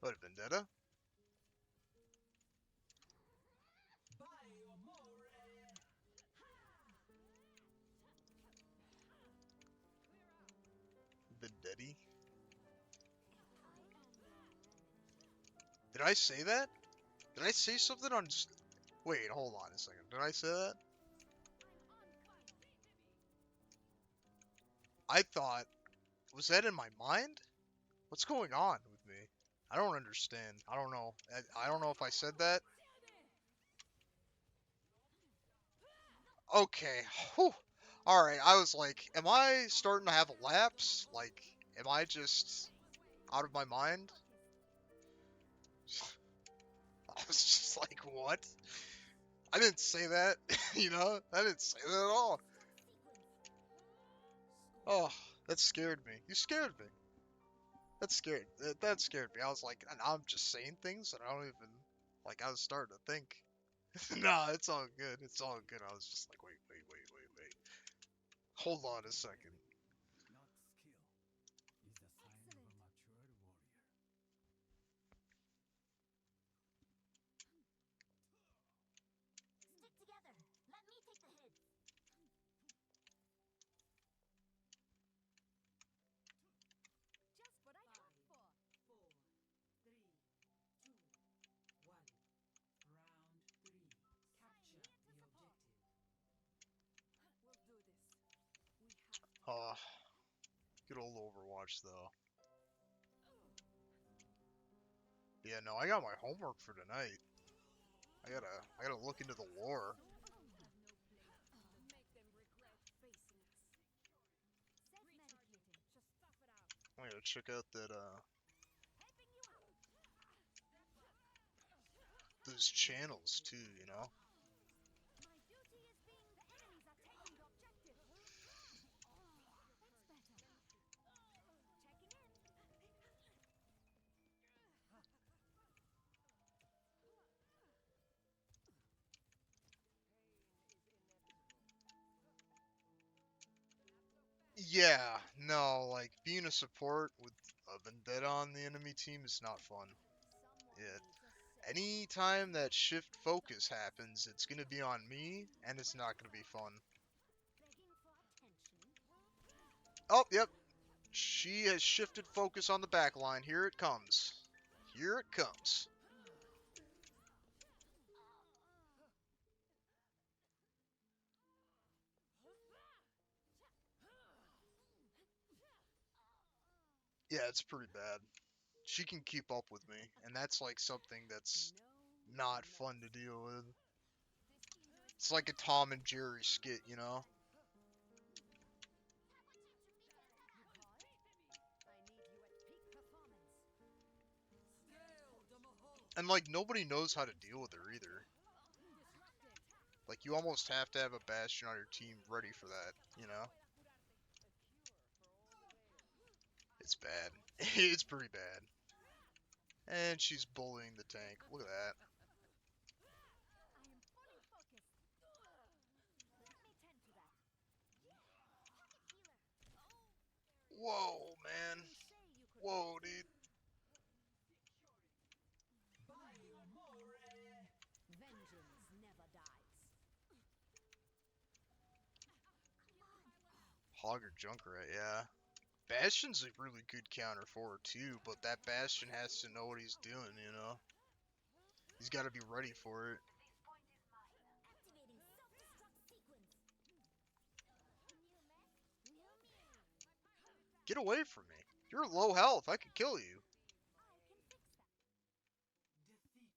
What, Vendetta? Vendetti? Did I say that? Did I say something on... Wait, hold on a second. Did I say that? I thought... Was that in my mind? What's going on with me? I don't understand. I don't know. I don't know if I said that. Okay. Whew. Alright, I was like, am I starting to have a lapse? Like, am I just out of my mind? I was just like, what? I didn't say that. You know? I didn't say that at all. Oh, that scared me. You scared me. That scared me. I was like, and I'm just saying things that I don't even, like, I was starting to think. Nah, it's all good. It's all good. I was just like, wait. Hold on a second. Stick together. Let me take the hit. Just what I hoped for. 4, 3, 2, 1. Round 3. Capture the objective. We'll do this. We have to. Oh, good old Overwatch, though. Yeah, no, I got my homework for tonight. I gotta look into the lore. Make them regret facing us. Set medicating. Just stuff it out. I gotta check out that, Helping you out. those channels, too, you know? My duty is being the enemies are taking the objective. That's better. Checking in. Yeah, no, like, being a support with a Vendetta on the enemy team is not fun. Someone Yeah, needs a sip. anytime that shift focus happens, it's gonna be on me, and it's not gonna be fun. Begging for attention. Oh, yep. She has shifted focus on the back line. Here it comes. Here it comes. Yeah, it's pretty bad. She can keep up with me, and that's like something that's not fun to deal with. It's like a Tom and Jerry skit, you know? And like nobody knows how to deal with her either. Like you almost have to have a Bastion on your team ready for that, you know? It's bad. It's pretty bad. And she's bullying the tank. Look at that. I am fully focused. Let me tend to that. Whoa, man. You say you could Whoa, dude. vengeance never dies. Hogger Junkrat, yeah. Bastion's a really good counter for her too, but that Bastion has to know what he's doing, you know? He's gotta be ready for it. Activating self-destruct sequence. New mech, new me. Get away from me. You're low health. I could kill you. I can fix that. Defeat.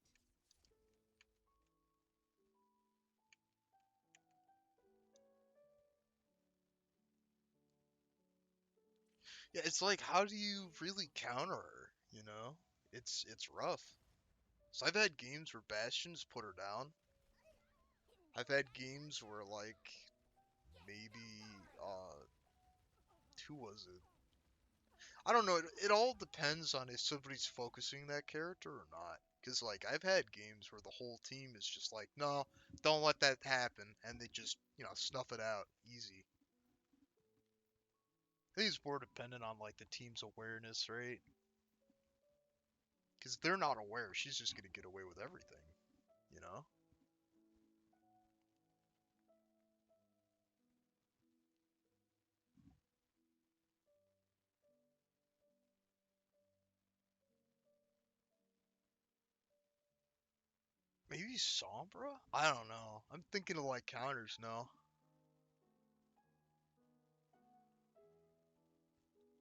Yeah, it's like, how do you really counter her, you know? It's rough. So I've had games where Bastion's put her down. I've had games where, like, maybe, who was it? I don't know, it all depends on if somebody's focusing that character or not. Because, like, I've had games where the whole team is just like, no, don't let that happen, and they just, you know, snuff it out easy. I think it's more dependent on, like, the team's awareness, right? Because they're not aware. She's just gonna get away with everything, you know? Maybe Sombra? I don't know. I'm thinking of like counters now.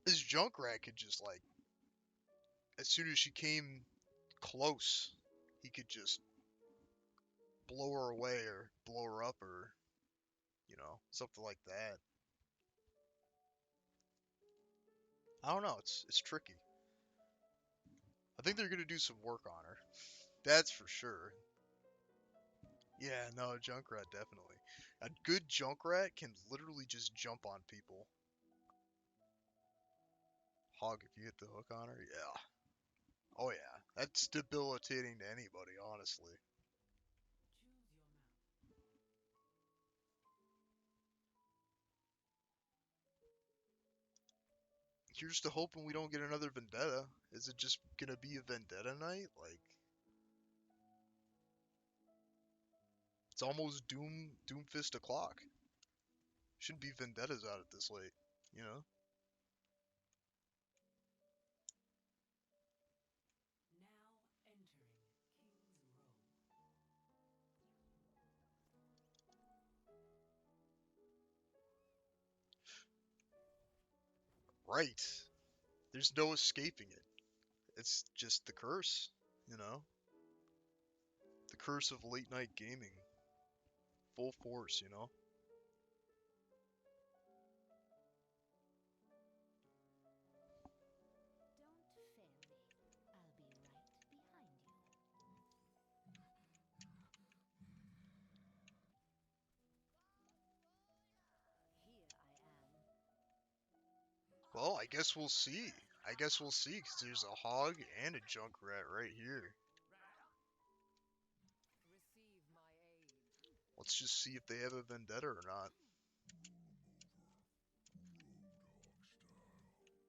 This Junkrat could just like, as soon as she came close, he could just blow her away or blow her up or, something like that. I don't know. It's tricky. I think they're gonna do some work on her. That's for sure. Yeah, no, Junkrat definitely. A good Junkrat can literally just jump on people. Hog, if you hit the hook on her, yeah. Oh yeah, that's debilitating to anybody, honestly. Choose your map. Here's to hoping we don't get another vendetta. Is it just gonna be a vendetta night? Like, it's almost Doomfist o'clock. Shouldn't be vendettas out at this late, you know? Now entering King's Row. Right. There's no escaping it. It's just the curse, you know? The curse of late night gaming. Full force, you know? Don't fail me. I'll be right behind you. Here I am. Well, I guess we'll see. I guess we'll see, because there's a hog and a Junkrat right here. Receive my aid. Let's just see if they have a vendetta or not. Eine Seite.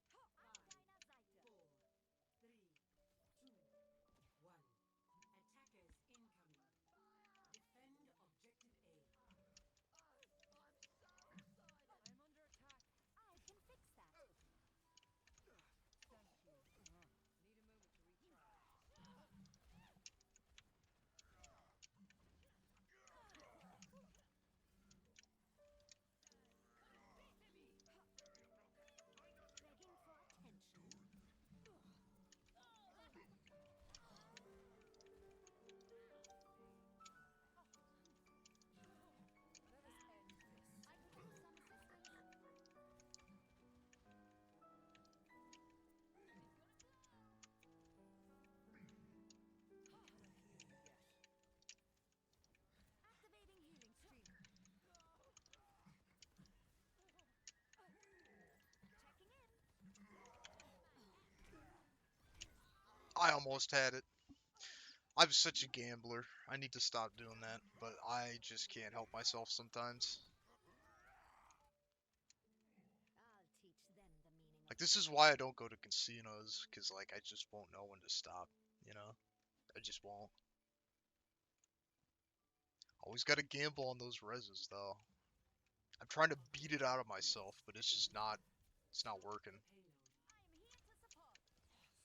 4, 3, 2, 1. Attackers incoming. Defend objective A. I'm under attack. I can fix that. Thank you. Need a moment to recharge. Begging for attention. Let us end this. I could use some assistance. Activating healing stream. Checking in. I almost had it. I'm such a gambler. I need to stop doing that, but I just can't help myself sometimes. I'll teach them the meaning Like, of this is defeat. why I don't go to casinos, because, like, I just won't know when to stop, you know? I just won't. Always gotta gamble on those reses, though. I'm trying to beat it out of myself, but it's just not, it's not Select working. payload. I'm here to support.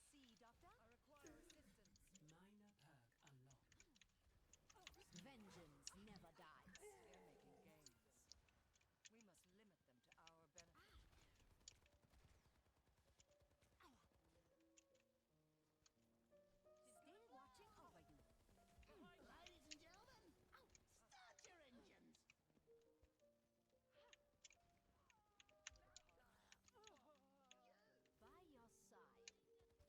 See, Doctor? I require assistance. Minor perk unlocked. Vengeance never dies. They're making gains. We must limit them to our benefit. Still watching over you. Ladies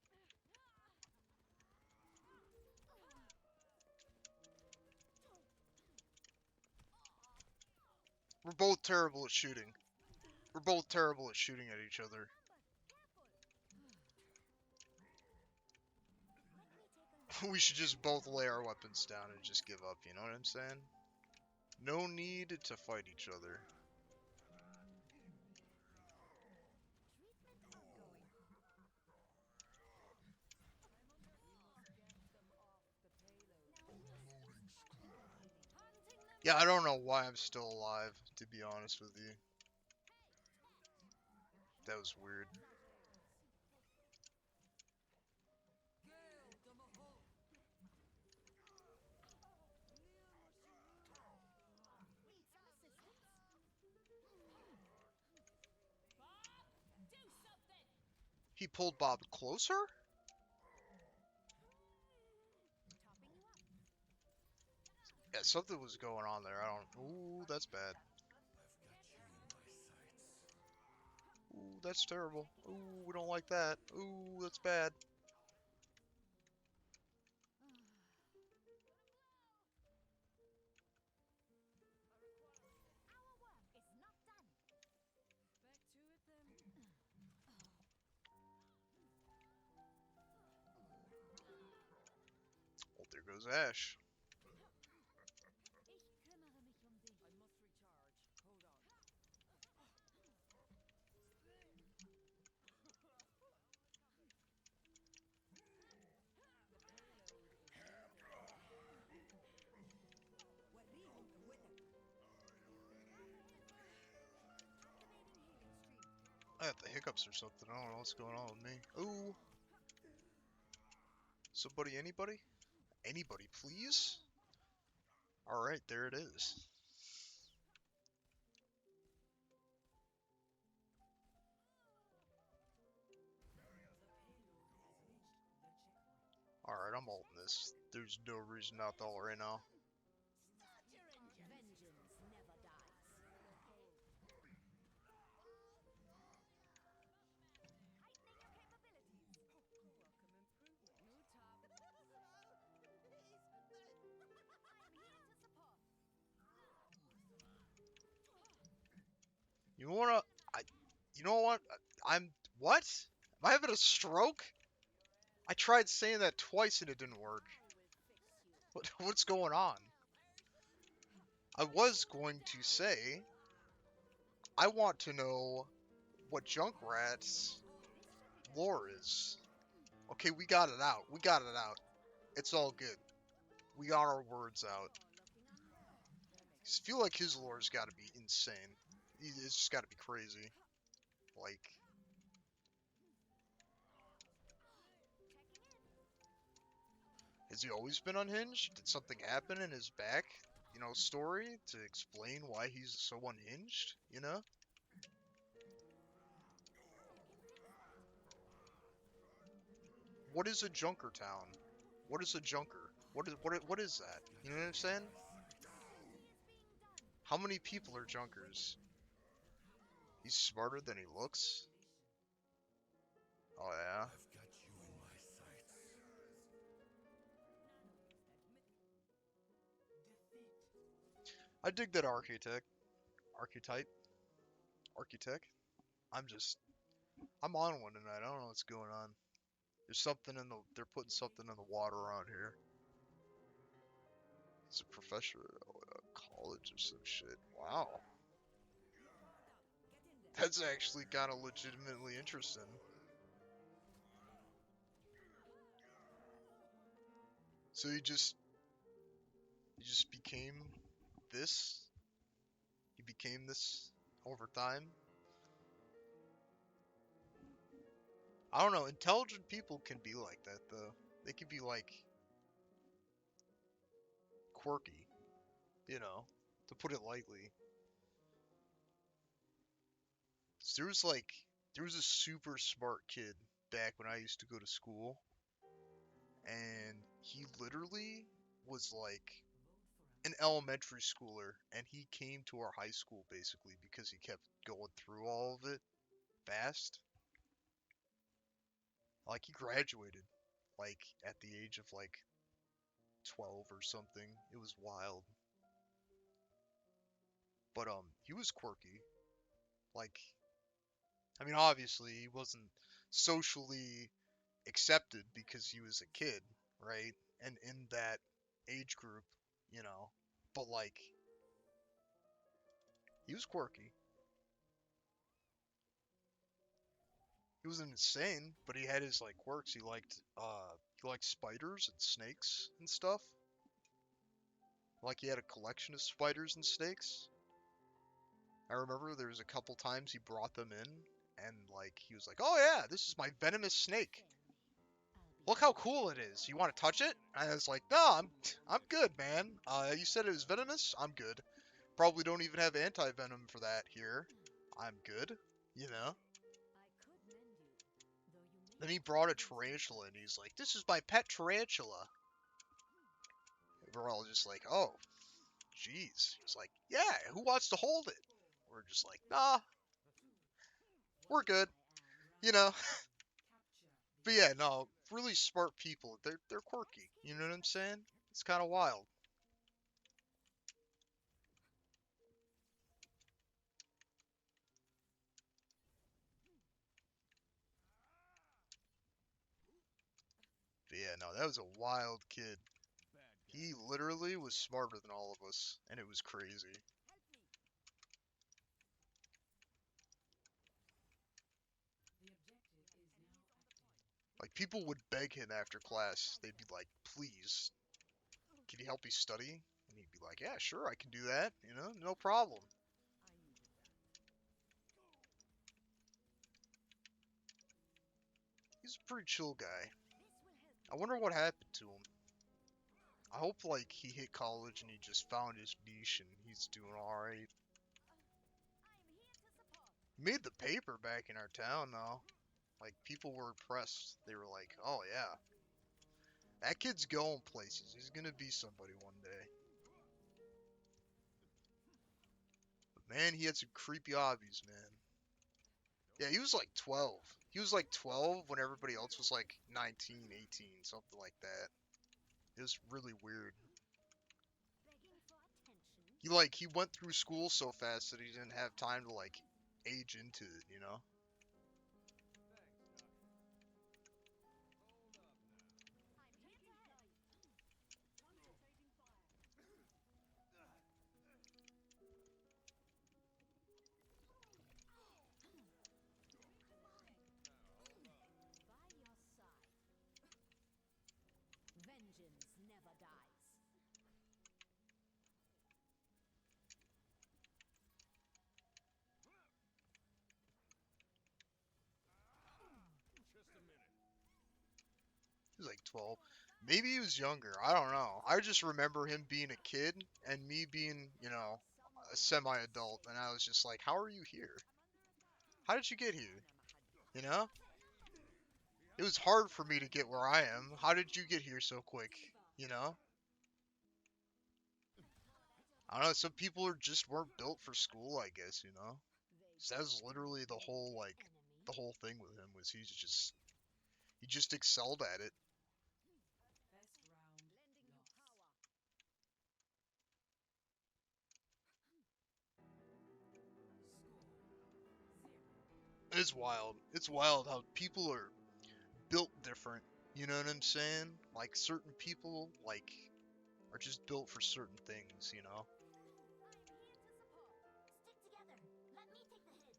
and gentlemen, start your engines. By your side. We're both terrible at shooting. We're both terrible at shooting at each other. Careful. Let me take a look. We should just both lay our weapons down and just give up, you know what I'm saying? No need to fight each other. Treatment ongoing. Yeah, I don't know why I'm still alive, to be honest with you. That was weird. Need some assistance? Bob, do something! He pulled Bob closer? Topping you up. Yeah, something was going on there. I don't. Ooh, that's bad. Ooh, that's terrible. Ooh, we don't like that. Ooh, that's bad. Our work is not done. Back to it then. Well, there goes Ash. Ich kümmere mich um dich. I must recharge. Hold on. The payload is وريهم قوتك. Activating healing stream. I got the hiccups or something. I don't know what's going on with me. Ooh. Somebody, anybody? Anybody, please? Alright, there it is. Alright, I'm ulting this. There's no reason not to ult right now. Start your engines. Vengeance never dies. Heightening your capabilities. welcome improvement. New top. I'm here to support. You wanna... You know what? What? Am I having a stroke? I tried saying that twice and it didn't work. I will fix you. What's going on? I was going to say... I want to know what Junkrat's lore is. Okay, we got it out. We got it out. It's all good. We got our words out. Looking ahead. I feel like his lore's got to be insane. It's just got to be crazy. Like, Checking in. has he always been unhinged? Did something happen in his back, story to explain why he's so unhinged? You know? What is a Junker town? What is a Junker? What is that? You know what I'm saying? How many people are Junkers? He's smarter than he looks. Oh yeah. I dig that archetype. I'm on one tonight. I don't know what's going on. They're putting something in the water around here. He's a professor at college or some shit. Wow. That's actually kind of legitimately interesting. So he just became this? He became this over time? I don't know. Intelligent people can be like that, though. They can be, like, quirky, to put it lightly. There was a super smart kid back when I used to go to school, and he literally was like an elementary schooler, and he came to our high school basically because he kept going through all of it fast. Like he graduated like at the age of like 12 or something. It was wild. But he was quirky. Like I mean obviously he wasn't socially accepted because he was a kid, right? And in that age group, you know. But like He was quirky. He wasn't insane, but he had his like quirks. He liked spiders and snakes and stuff. Like he had a collection of spiders and snakes. I remember there was a couple times he brought them in, and like he was like, "Oh yeah, this is my venomous snake. Look how cool it is. You want to touch it?" And I was like, "No, I'm good, man. You said it was venomous. I'm good. Probably don't even have anti-venom for that here. I'm good. You know." Then he brought a tarantula, and he's like, "This is my pet tarantula." We're all just like, "Oh, jeez." He's like, "Yeah, who wants to hold it?" We're just like, "Nah, we're good." You know. But yeah, no, really smart people. They're quirky. You know what I'm saying? It's kind of wild. But yeah, no, that was a wild kid. He literally was smarter than all of us, and it was crazy. Like people would beg him after class. They'd be like, "Please, can you help me study?" And he'd be like, "Yeah, sure, I can do that. You know, no problem." He's a pretty chill guy. I wonder what happened to him. I hope like he hit college and he just found his niche and he's doing alright. He made the paper back in our town though. Like people were impressed. They were like, "Oh yeah, that kid's going places. He's gonna be somebody one day." But man, he had some creepy hobbies, man. Yeah, he was like 12. He was like 12 when everybody else was like 19, 18, something like that. It was really weird. He went through school so fast that he didn't have time to like age into it, you know? Vengeance never dies. He was like 12. Maybe he was younger. I don't know. I just remember him being a kid and me being, you know, a semi-adult, and I was just like, "How are you here? How did you get here?" You know? It was hard for me to get where I am. How did you get here so quick? You know? I don't know. Some people are just weren't built for school, I guess. You know? So that was literally the whole thing with him was he just excelled at it. First round lost. It's wild. It's wild how people are built different. You know what I'm saying? Like certain people like are just built for certain things, you know? Stick together. Let me take the hit.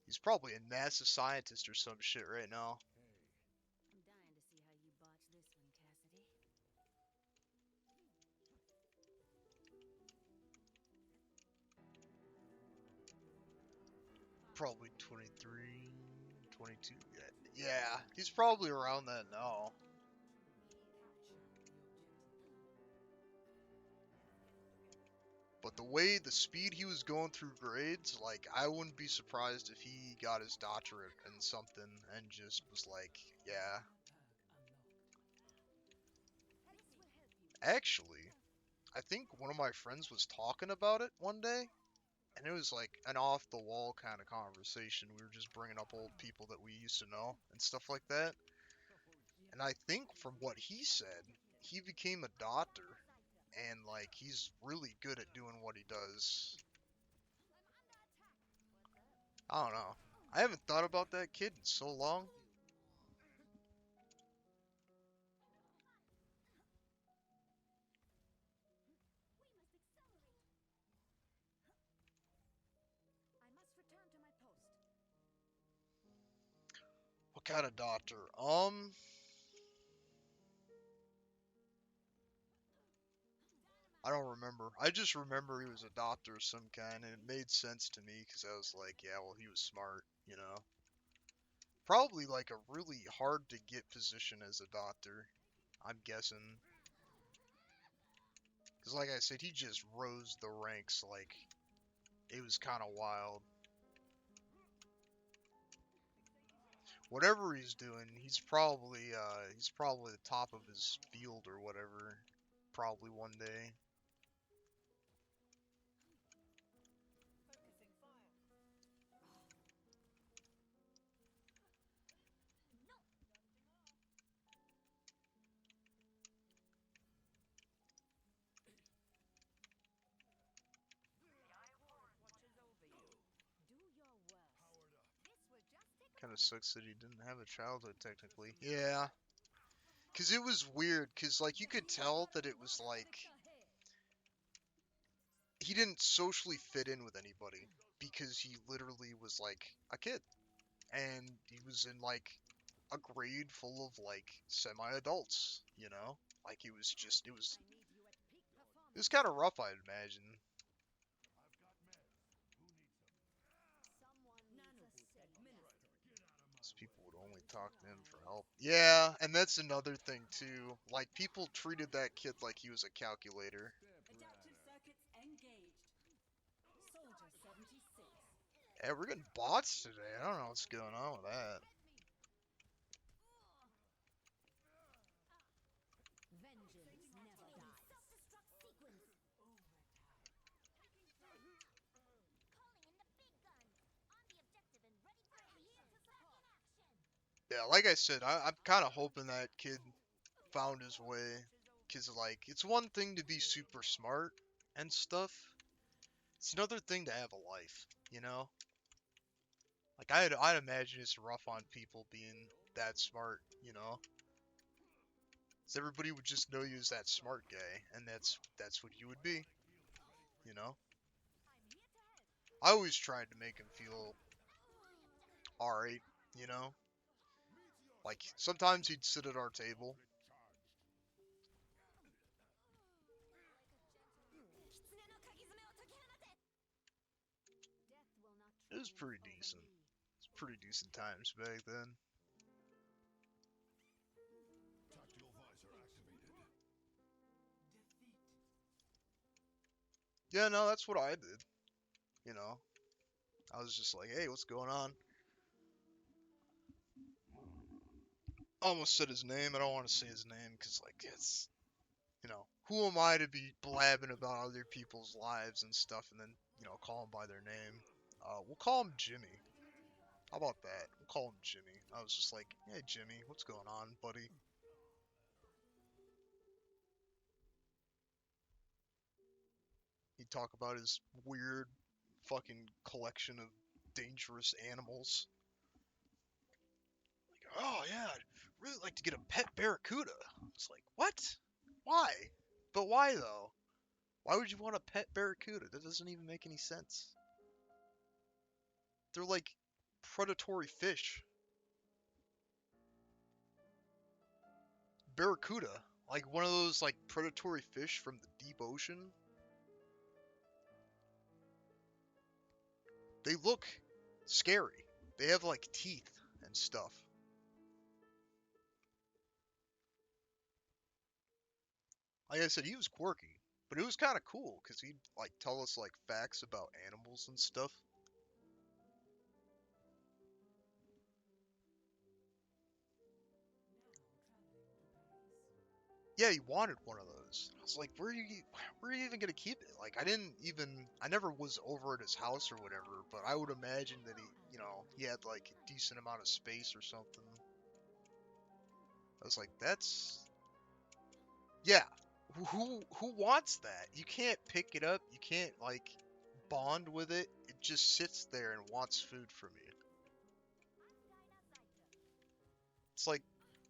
He's probably a NASA scientist or some shit right now. I'm dying to see how you botch this one, Cassidy. Probably 23, 22. Yeah, he's probably around that now. But the way, the speed he was going through grades, like, I wouldn't be surprised if he got his doctorate in something and just was like, yeah. Actually, I think one of my friends was talking about it one day, and it was like an off the wall kind of conversation. We were just bringing up old people that we used to know and stuff like that. And I think from what he said, he became a doctor and like he's really good at doing what he does. I don't know. I haven't thought about that kid in so long. What kind of doctor? I don't remember. I just remember he was a doctor of some kind, and it made sense to me because I was like, yeah, well, he was smart, you know. Probably like a really hard to get position as a doctor, I'm guessing. Because like I said, he just rose the ranks like it was kind of wild. Whatever he's doing, he's probably the top of his field or whatever. Probably one day. Focusing fire. Watches over you. Do your worst. This will just take a Kind of moment. sucks that he didn't have a childhood technically. Yeah. Cause it was weird, cause like you could tell that it was like he didn't socially fit in with anybody because he literally was like a kid and he was in like a grade full of like semi-adults, you know? Like it was just I need you at peak it was performance. kind of rough, I'd imagine. Someone needs a Nanobot savior. administered. These people would only talk to him for help. Yeah, and that's another thing too. Like people treated that kid like he was a calculator. Adaptive circuits engaged. Soldier 76. Yeah, we're getting bots today. I don't know what's going on with that. Vengeance never dies. Self-destruct sequence. Overtime. Calling in the big guns. On the objective and ready for action. Yeah, like I said, I'm kind of hoping that kid found his way. Cause like, it's one thing to be super smart and stuff. It's another thing to have a life, you know? Like I'd imagine it's rough on people being that smart, you know? 'Cause everybody would just know you as that smart guy, and that's what you would be, you know? I always tried to make him feel alright, you know? Like, sometimes he'd sit at our table. Death will not It was triumph pretty over decent. me. It's pretty decent times back then. Tactical visor activated. Defeat. Yeah, no, that's what I did. You know, I was just like, hey, what's going on? Almost said his name. I don't want to say his name because, like, it's, you know, who am I to be blabbing about other people's lives and stuff and then, you know, call him by their name? We'll call him Jimmy. How about that? We'll call him Jimmy. I was just like, hey, Jimmy, what's going on, buddy? He'd talk about his weird fucking collection of dangerous animals. Like, oh yeah, I'd really like to get a pet barracuda. It's like, what? Why? But why though? Why would you want a pet barracuda? That doesn't even make any sense. They're like predatory fish. Barracuda, like one of those like predatory fish from the deep ocean. They look scary. They have like teeth and stuff. Like I said, he was quirky, but it was kind of cool because he'd like tell us like facts about animals and stuff. Yeah, he wanted one of those. I was like, where are you even gonna keep it? Like, I never was over at his house or whatever, but I would imagine that he had like a decent amount of space or something. I was like, yeah, who wants that? You can't pick it up. You can't like bond with it. It just sits there and wants food from you. It's like,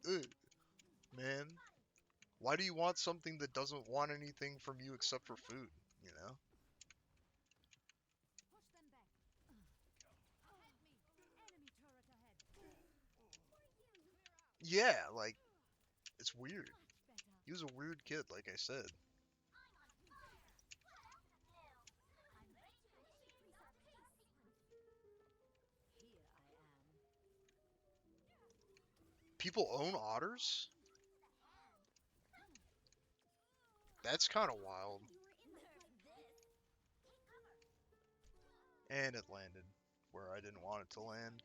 ugh, man. Why do you want something that doesn't want anything from you except for food? You know? Push them back. Enemy turret ahead. Yeah, like it's weird. Much better. He was a weird kid, like I said. Here I am. People own otters? That's kind of wild. And it landed where I didn't want it to land.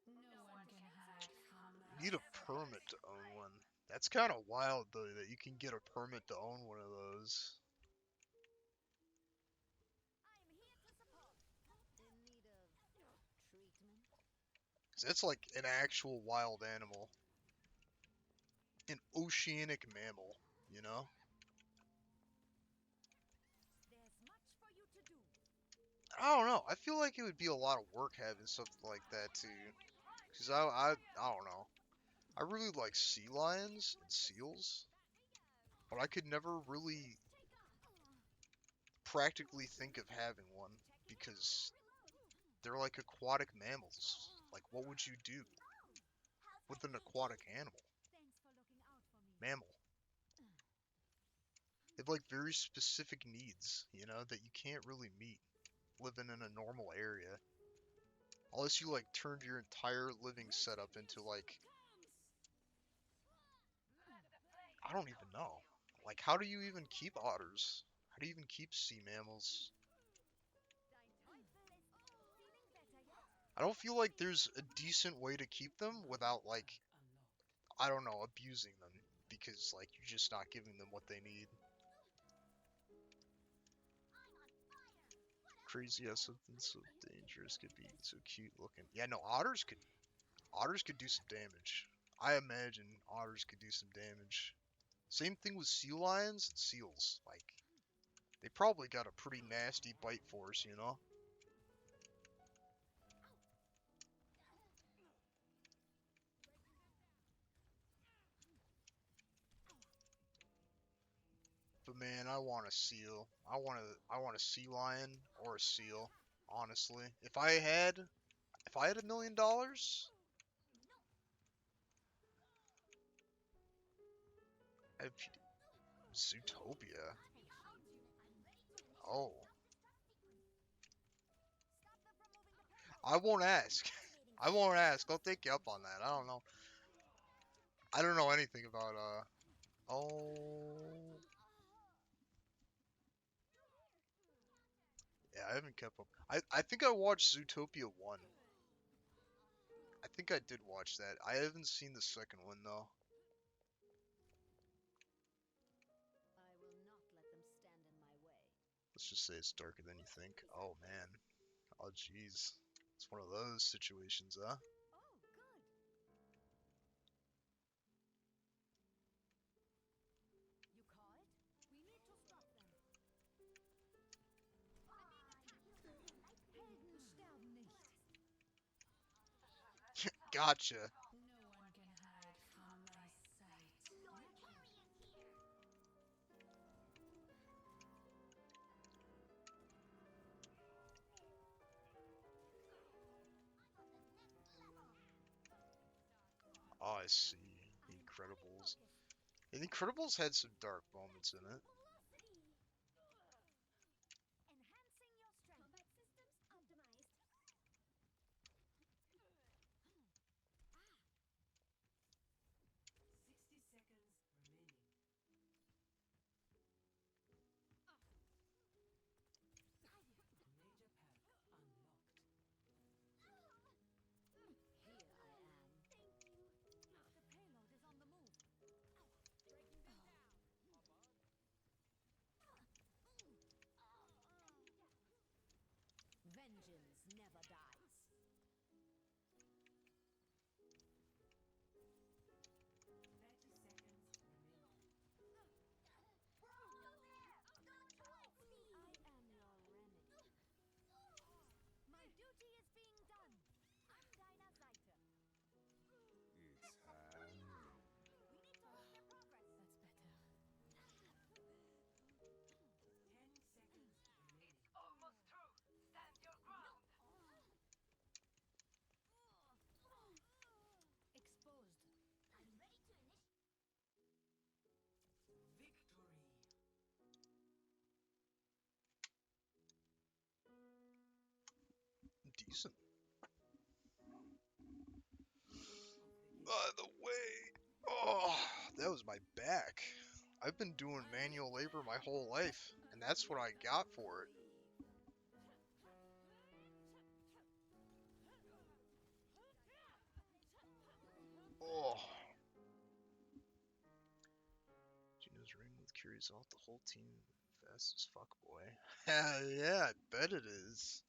No one can hide from You need a permit to own one. That's kind of wild, though, that you can get a permit to own one of those. I'm here to support. In need of treatment? 'Cause that's like an actual wild animal. An oceanic mammal, you know? There's much for you to do. I don't know. I feel like it would be a lot of work having something like that, too. Because I don't know. I really like sea lions and seals, but I could never really practically think of having one because they're like aquatic mammals. Like, what would you do with an aquatic animal? Thanks for looking out for me. Mammal. They have like very specific needs, you know, that you can't really meet living in a normal area. Unless you like turned your entire living setup into like, I don't even know. Like, how do you even keep otters? How do you even keep sea mammals? Dein Teufel ist feeling better yet? I don't feel like there's a decent way to keep them without like, unlocked. I don't know, abusing them because like you're just not giving them what they need. Crazy how something so dangerous could be so cute looking. Yeah, no, otters could do some damage. I imagine otters could do some damage. Same thing with sea lions and seals. Like, they probably got a pretty nasty bite force, you know? But man, I want a seal. I want a sea lion or a seal, honestly. If I had $1 million, I'd Zootopia. Oh, I won't ask. I won't ask. I'll take you up on that. I don't know. I don't know anything about Oh. Yeah, I haven't kept up. I think I watched Zootopia 1. I think I did watch that. I haven't seen the second one though. I will not let them stand in my way. Let's just say it's darker than you think. Oh man. Oh jeez. It's one of those situations, huh? Oh, good. You called? We need to stop them. Helden sterben nicht. Gotcha. No one can hide from my sight. Oh, I see. The Incredibles. And The Incredibles had some dark moments in it. Velocity. Enhancing your strength. Combat systems optimized. 60 seconds remaining. Major pack unlocked. Here I am. Thank you. The payload is on the move. Breaking them down. decent. By the way, oh, that was my back. I've been doing manual labor my whole life, and that's what I got for it. Oh. Gino's ring with Curious off the whole team. Fast as fuck, boy. Hell yeah, I bet it is.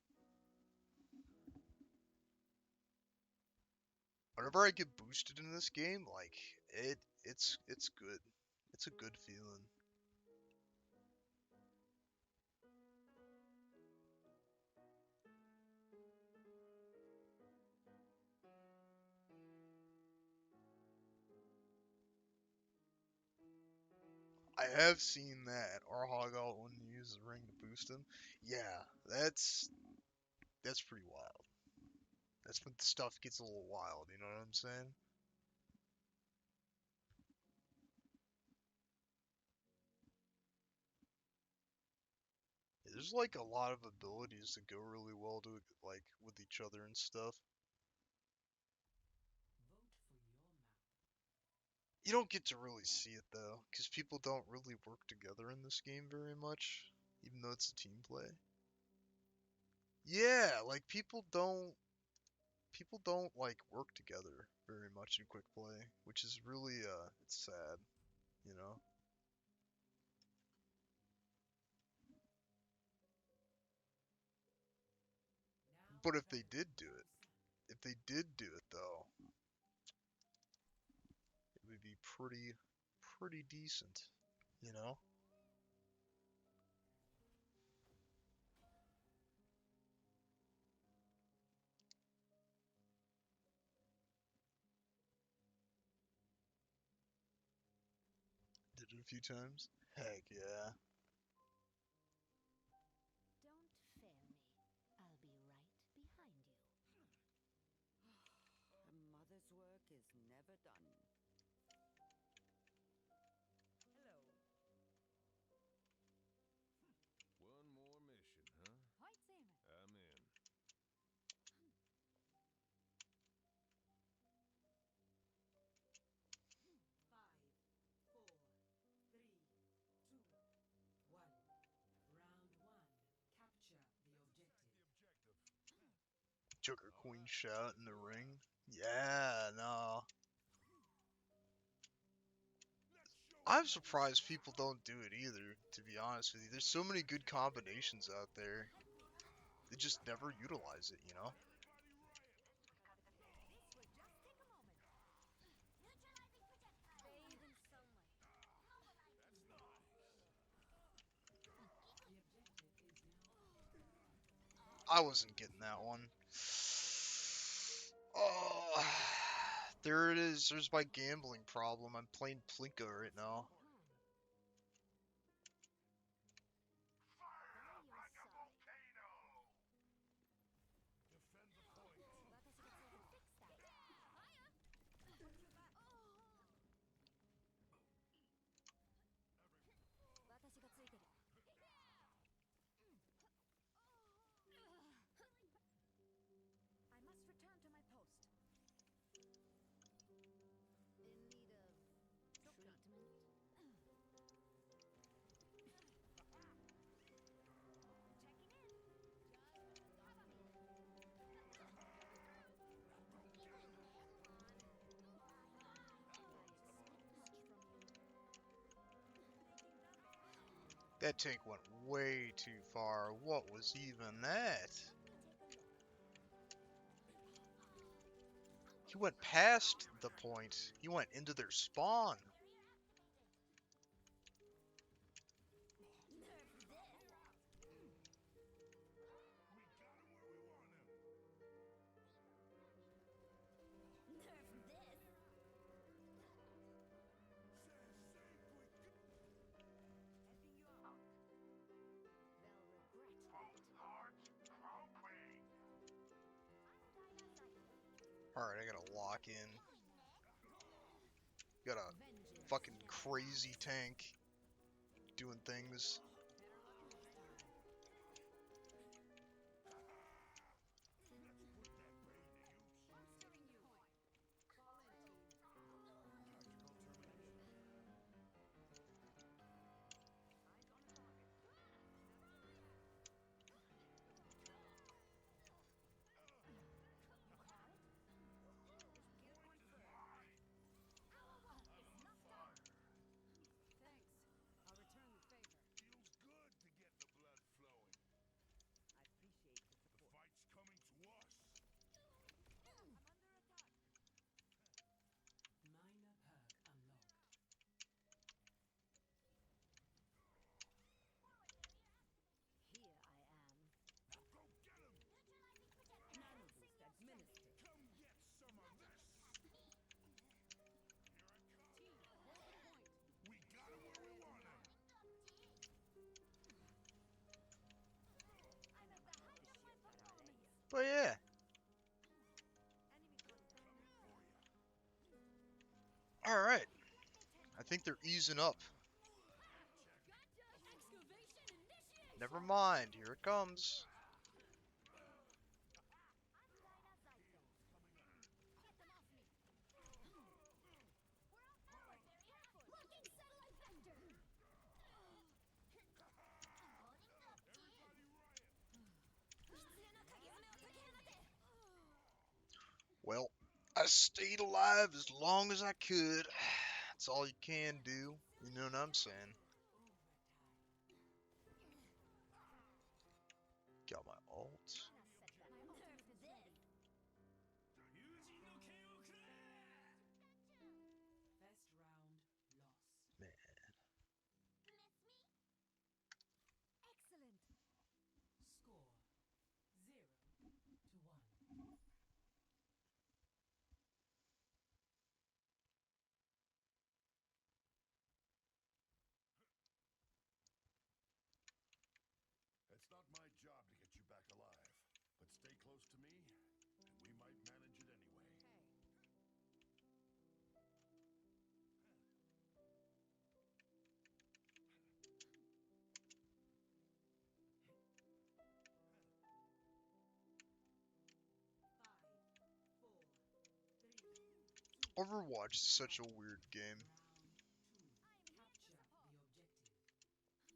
Whenever I get boosted in this game, like it's good. It's a good feeling. I have seen that Arhog out when you use the ring to boost him. Yeah, that's pretty wild. That's when stuff gets a little wild, you know what I'm saying? There's like a lot of abilities that go really well to like with each other and stuff. You don't get to really see it though, because people don't really work together in this game very much, even though it's a team play. Yeah, like people don't like work together very much in quick play, which is really it's sad, you know. But if they did do it though, it would be pretty decent, you know. Did it a few times. Heck yeah. Don't fail me. I'll be right behind you. A mother's work is never done. Hello. One more mission, huh? Heute sehen wir. I'm in. 5, 4, 3, 2, 1. Round 1. Capture the objective. Joker Queen shout in the ring. Yeah, no. I'm surprised people don't do it either, to be honest with you. There's so many good combinations out there. They just never utilize it, you know? This will just take a moment. Neutralizing projectile. Bathe in sunlight. The objective is now. I wasn't getting that one. Oh, there it is. There's my gambling problem. I'm playing Plinko right now. By your side. Defend the point. 私が連れて fix that. Fire! Oh. 私がついてる。I must return to my post. In need of treatment. Checking in. Just cover me. That tank went way too far. What was even that? He went past the point. He went into their spawn. Alright, I gotta lock in. Got a fucking crazy tank doing things. But yeah. Alright. I think they're easing up. Never mind, here it comes. Well, I stayed alive as long as I could. That's all you can do. You know what I'm saying? Got my ult. First round lost. Man. Excellent. Score 0-1. It's not my job to get you back alive, but stay close to me, and we might manage it anyway. Overwatch is such a weird game. Capture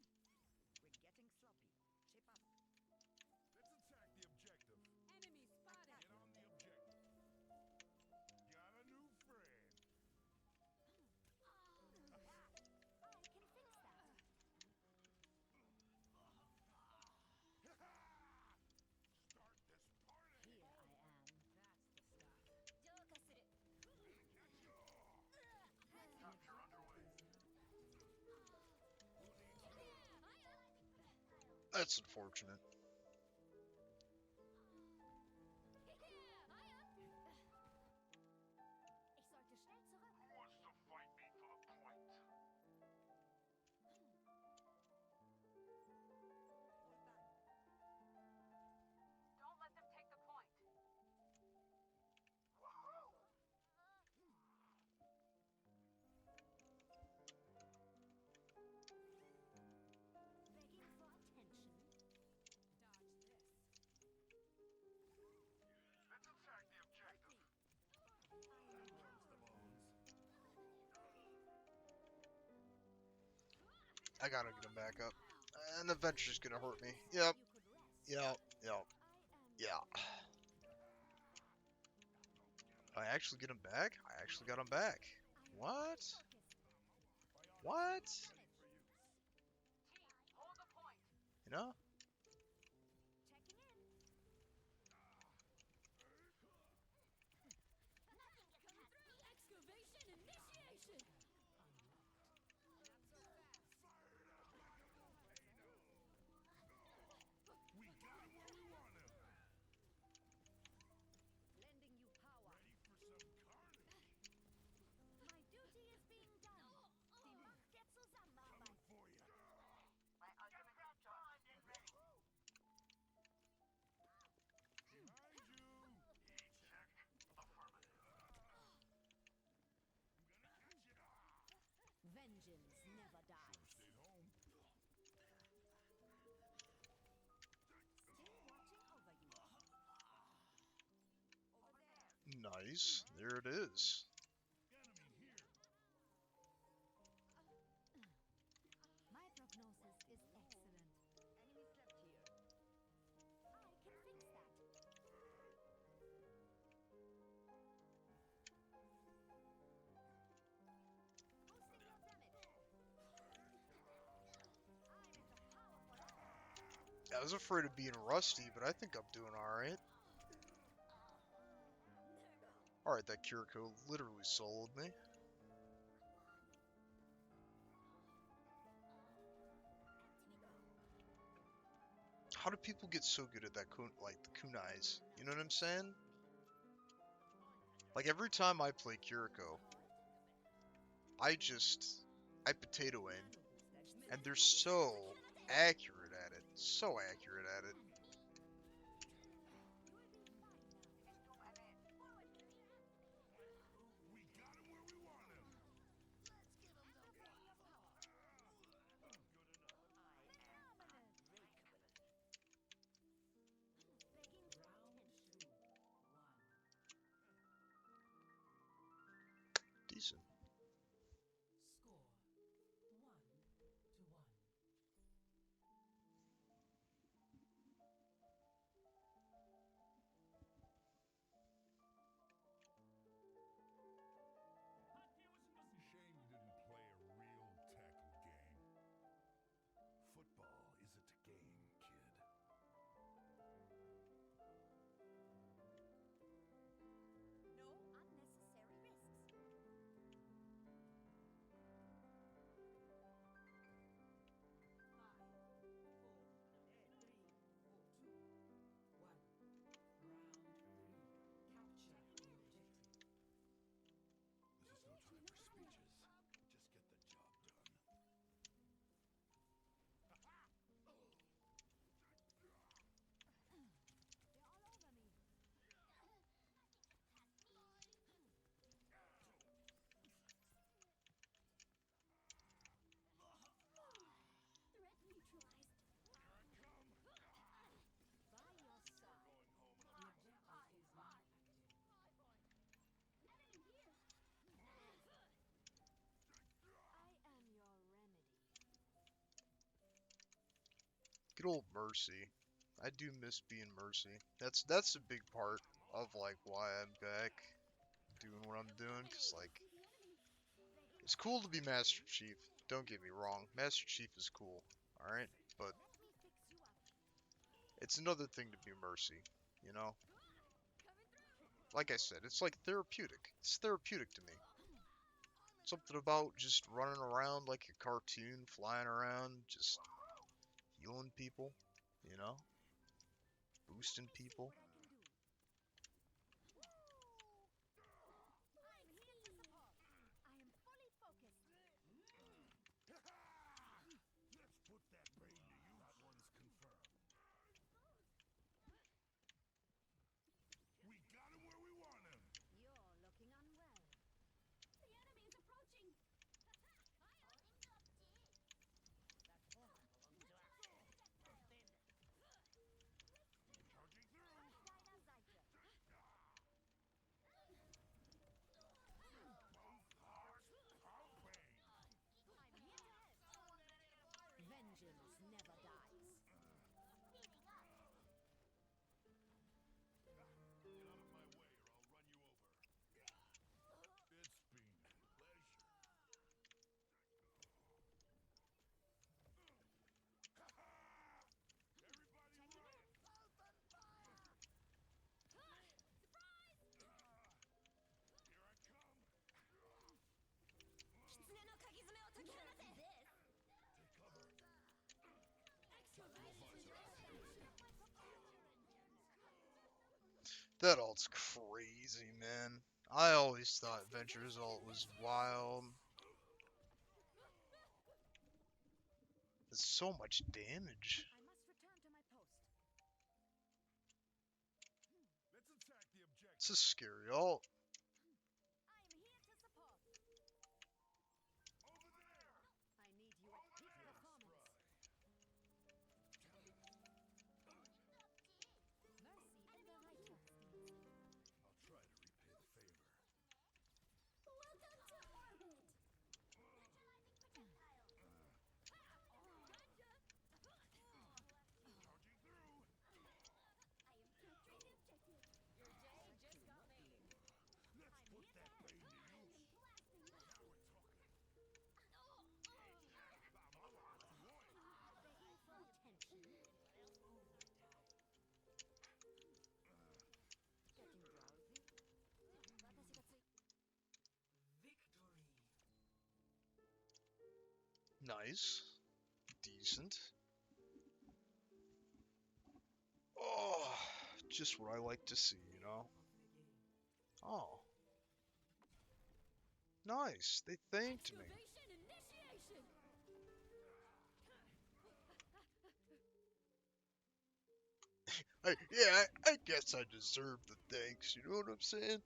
the objective. We're getting sloppy. Chip up. Let's attack the objective. Enemy spotted. Get on the objective. Got a new friend. I can fix that. Start this party. Here I am. That's the stuff. Capture underway. That's unfortunate. Ich sollte schnell zurück. Who wants to fight me for the point? Don't let them take the point. Begging for attention. Dodge this. Let's attack the objective. That turns the bones. I gotta get him back up. And the venture's gonna hurt me. Yep. You could rest. Yep. Yep. I am. Yeah. I actually get him back? I actually got him back. What? What? Hold the point. You know? Checking in. Excavation initiation. We got him where we want him. Lending you power. Ready for some carnage? My duty is being done. Die Macht der Zusammenarbeit. Coming for you. My ultimate is charged and ready. Behind you. Check. Affirmative. I'm gonna catch you. Vengeance never dies. Stayed home. Still watching over you. Over there. Nice. There it is. Enemy here. My prognosis is excellent. Enemy slept here. I can fix that. Boosting your damage. I'm in the powerful. I was afraid of being rusty, but I think I'm doing alright. Alright, that Kiriko literally soloed me. How do people get so good at that like the kunais? You know what I'm saying? Like every time I play Kiriko, I potato aim, and they're so accurate at it, so accurate at it. Good old Mercy. I do miss being Mercy. That's a big part of like why I'm back doing what I'm doing, cause like it's cool to be Master Chief. Don't get me wrong, Master Chief is cool, all right, but it's another thing to be Mercy, you know? Like I said, it's like therapeutic. It's therapeutic to me. Something about just running around like a cartoon, flying around, just healing people, you know? Boosting people. Let's put that brain to use. That one's confirmed. We got him where we want him. You're looking unwell. The enemy is approaching. Charging through. Both hearts pumping. Vengeance never dies. Get out of my way or I'll run you over. It's been a pleasure. Everybody run! Open fire! Here I come! Take cover. That ult's crazy, man. I always thought Venture's ult was wild. It's so much damage. I must return to my post. Let's attack the objective. It's a scary ult. I am here to support. Over there! I need you at peak performance. Mercy in the right trustees. I'll try to repay the favor. Welcome to orbit. Charging through. I am capturing the objective. Your day just got made. Let's put that brain to use. Now we're talking. Begging for attention. Getting drowsy. Nice. Decent. Oh, just what I like to see, you know? Oh. Nice. They thanked me. Initiation. I guess I deserve the thanks, you know what I'm saying?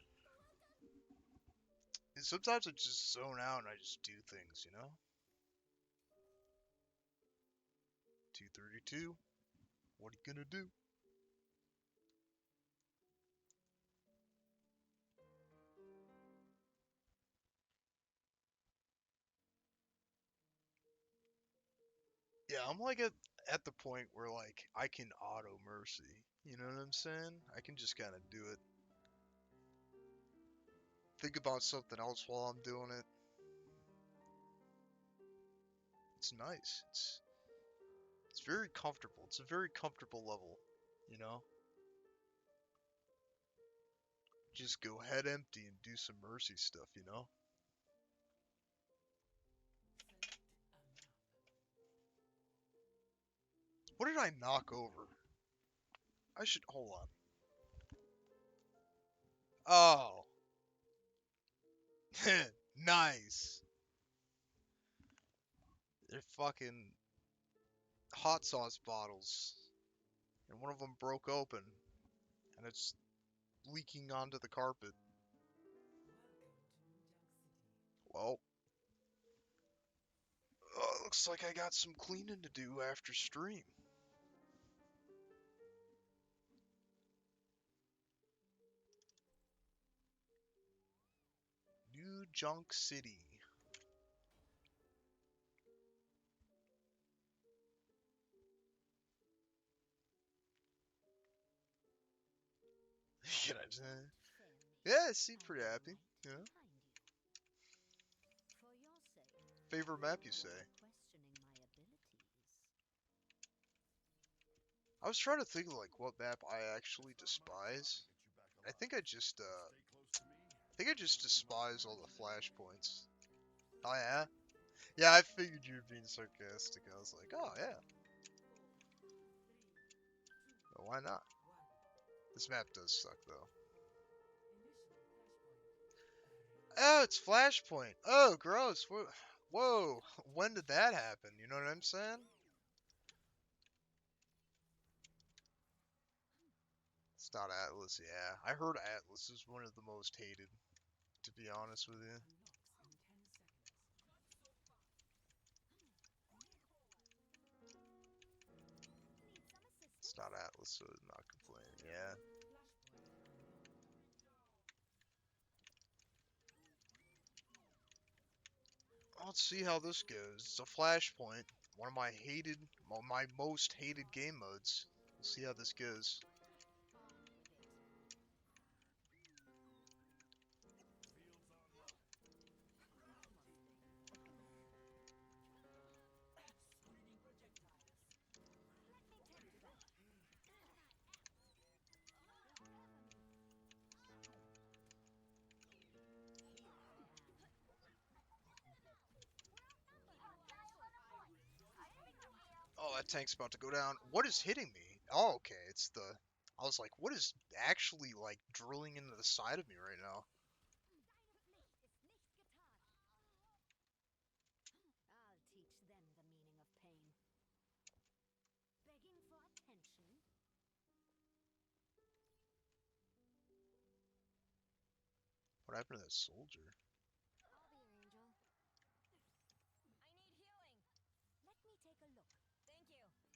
And sometimes I just zone out and I just do things, you know? 232. What are you gonna do? Yeah, I'm like at the point where like I can auto mercy. You know what I'm saying? I can just kind of do it. Think about something else while I'm doing it. It's nice. It's very comfortable. It's a very comfortable level, you know? Just go head empty and do some mercy stuff, you know? What did I knock over? I should hold on. Oh. Nice. They're fucking hot sauce bottles. And one of them broke open. And it's leaking onto the carpet. Well, looks like I got some cleaning to do after stream. New Junk City. Can I say? Fair me. Yeah, seem I pretty am happy. right Yeah. behind you. For your sake, Favorite map, you say? questioning my abilities. I was trying to think of like what map I actually despise. I think I just despise all the flashpoints. Oh yeah? Yeah, I figured you were being sarcastic. I was like, oh yeah. Well, why not? This map does suck though. Oh, it's Flashpoint. Oh, gross. Whoa. When did that happen? You know what I'm saying? It's not Atlas, yeah. I heard Atlas is one of the most hated, to be honest with you. Need some assistance? It's not Atlas, so I'm not complaining, yeah. Let's see how this goes. It's a Flashpoint. One of my my most hated game modes. We'll see how this goes. Oh, that tank's about to go down. What is hitting me? Oh, okay, it's the... I was like, what is actually, like, drilling into the side of me right now? I'll teach them the meaning of pain. Begging for attention? What happened to that soldier? I'll be your angel. I need healing. Let me take a look. Thank you.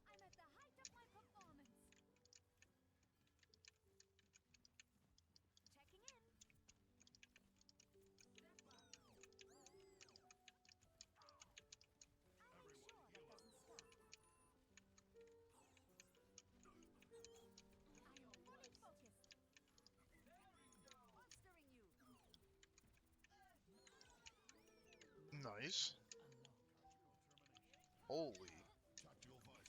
I'm at the height of my performance. Checking in. I'll make sure that doesn't stop. I am fully focused. Bolstering you. Nice. Holy.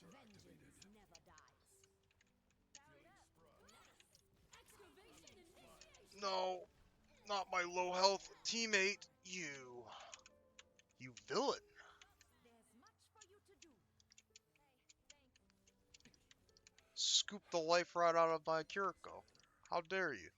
Vengeance never dies. Powered up. Excavation initiation. No, not my low health teammate. You villain. There's much for you to do. Hey, thanks. Scoop the life right out of my Kiriko. How dare you?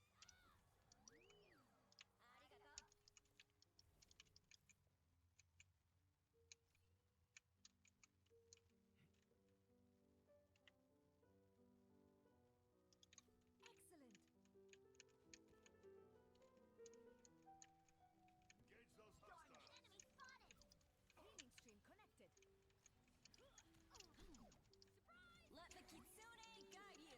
Excellent. Engage those hostiles. Enemy spotted. Healing stream connected. Let the kitsune guide you.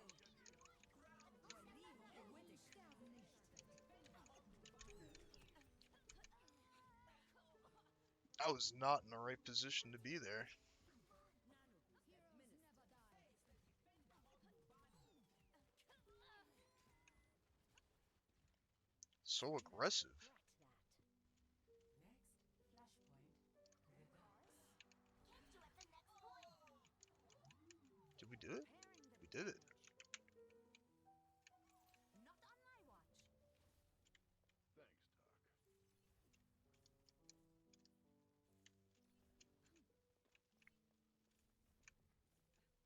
I was not in the right position to be there. So aggressive. Did we do it? We did it. Not on my watch. Thanks, Doc.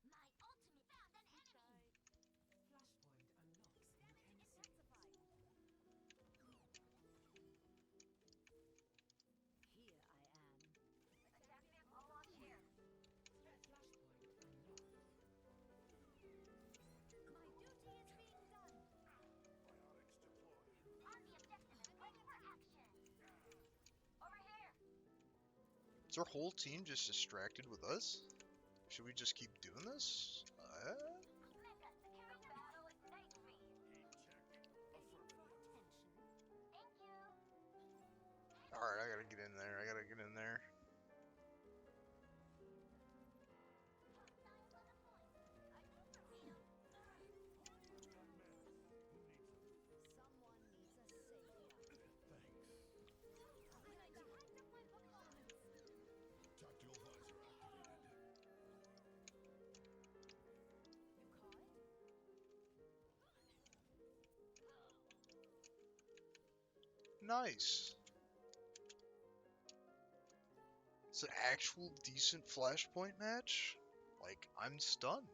My ultimate found an enemy. Flashpoint unlocks. Damage intensified. Here I am. Adaptive Overwatch here. Flashpoint unlocked. My duty is being done. Biotics deployed. On the objective and ready for action. Over here. Is our whole team just distracted with us? Should we just keep doing this? Mega security battle ignite me. Heat check. Affirmative. Thank you. Alright, I gotta get in there. I gotta get in there. Nice. It's an actual decent Flashpoint match? Like, I'm stunned.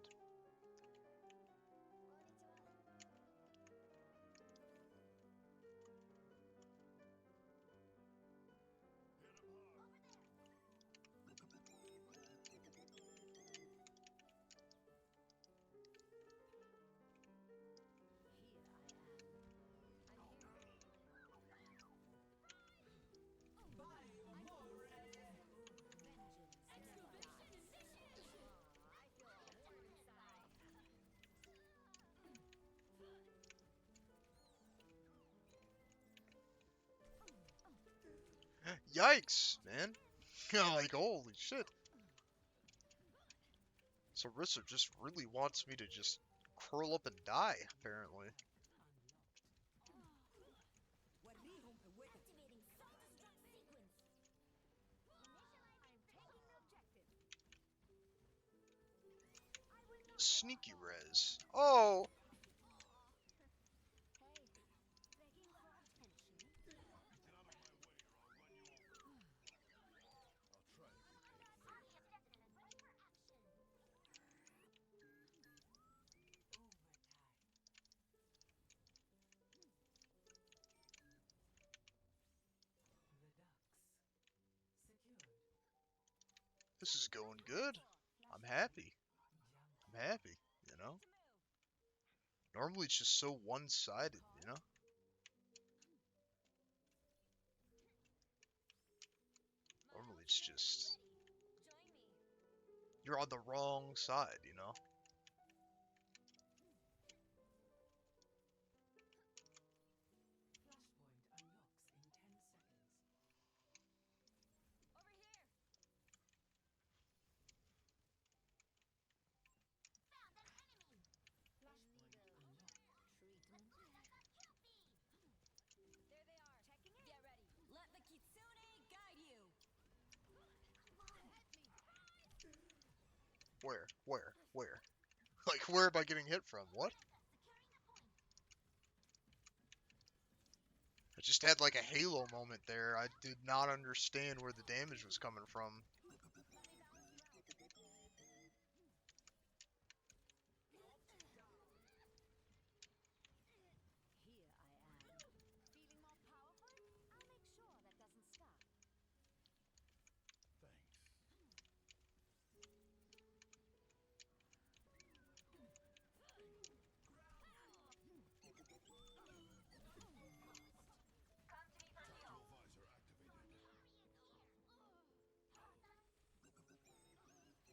Yikes, man. Like, holy shit. Sarissa just really wants me to just curl up and die, apparently. Activating self-destruct sequence. Sneaky res. Oh! Hey, begging for attention. Get out of my way or I'll run you over. I'll try to repay the favor. Objective is ready for action. This is going good. I'm happy. I'm happy, you know? Normally it's just so one-sided, you know? Normally it's just... Join me. You're on the wrong side, you know? Over here. Found an enemy. Treatment. There they are. Checking in. Get ready. Let the kitsune guide you. Where? Where? Where? Like, where am I getting hit from? What? I just had like a Halo moment there. I did not understand where the damage was coming from. Here I am. Feeling more powerful? I'll make sure that doesn't stop. Thanks. Tactical visor activated.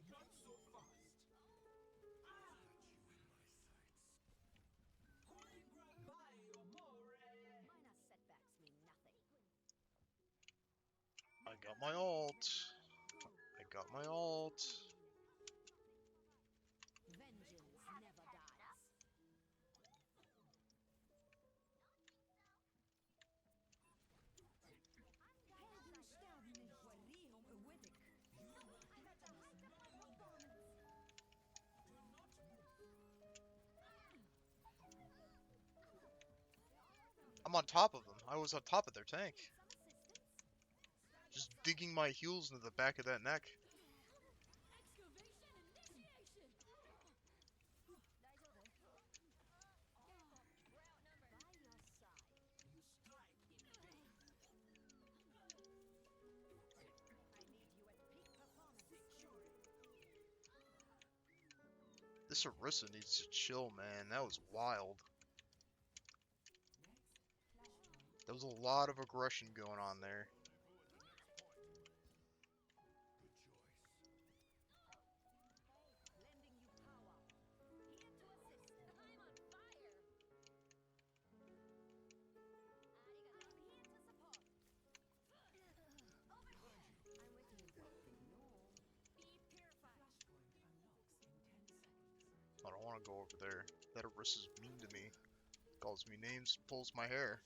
Not so fast. Got you in my sights. Minor setbacks mean nothing. I got my ult. I got my ult. Vengeance never dies. I'm on top of them. I was on top of their tank. Just digging my heels into the back of that neck. This Orisa needs to chill, man. That was wild. There was a lot of aggression going on there. Good choice. Lending you power. Here to assist. I'm on fire. I'm here to support. Over here. I'm with you. Ignore. Be purified. I don't want to go over there. That Orisa's mean to me. Calls me names, pulls my hair.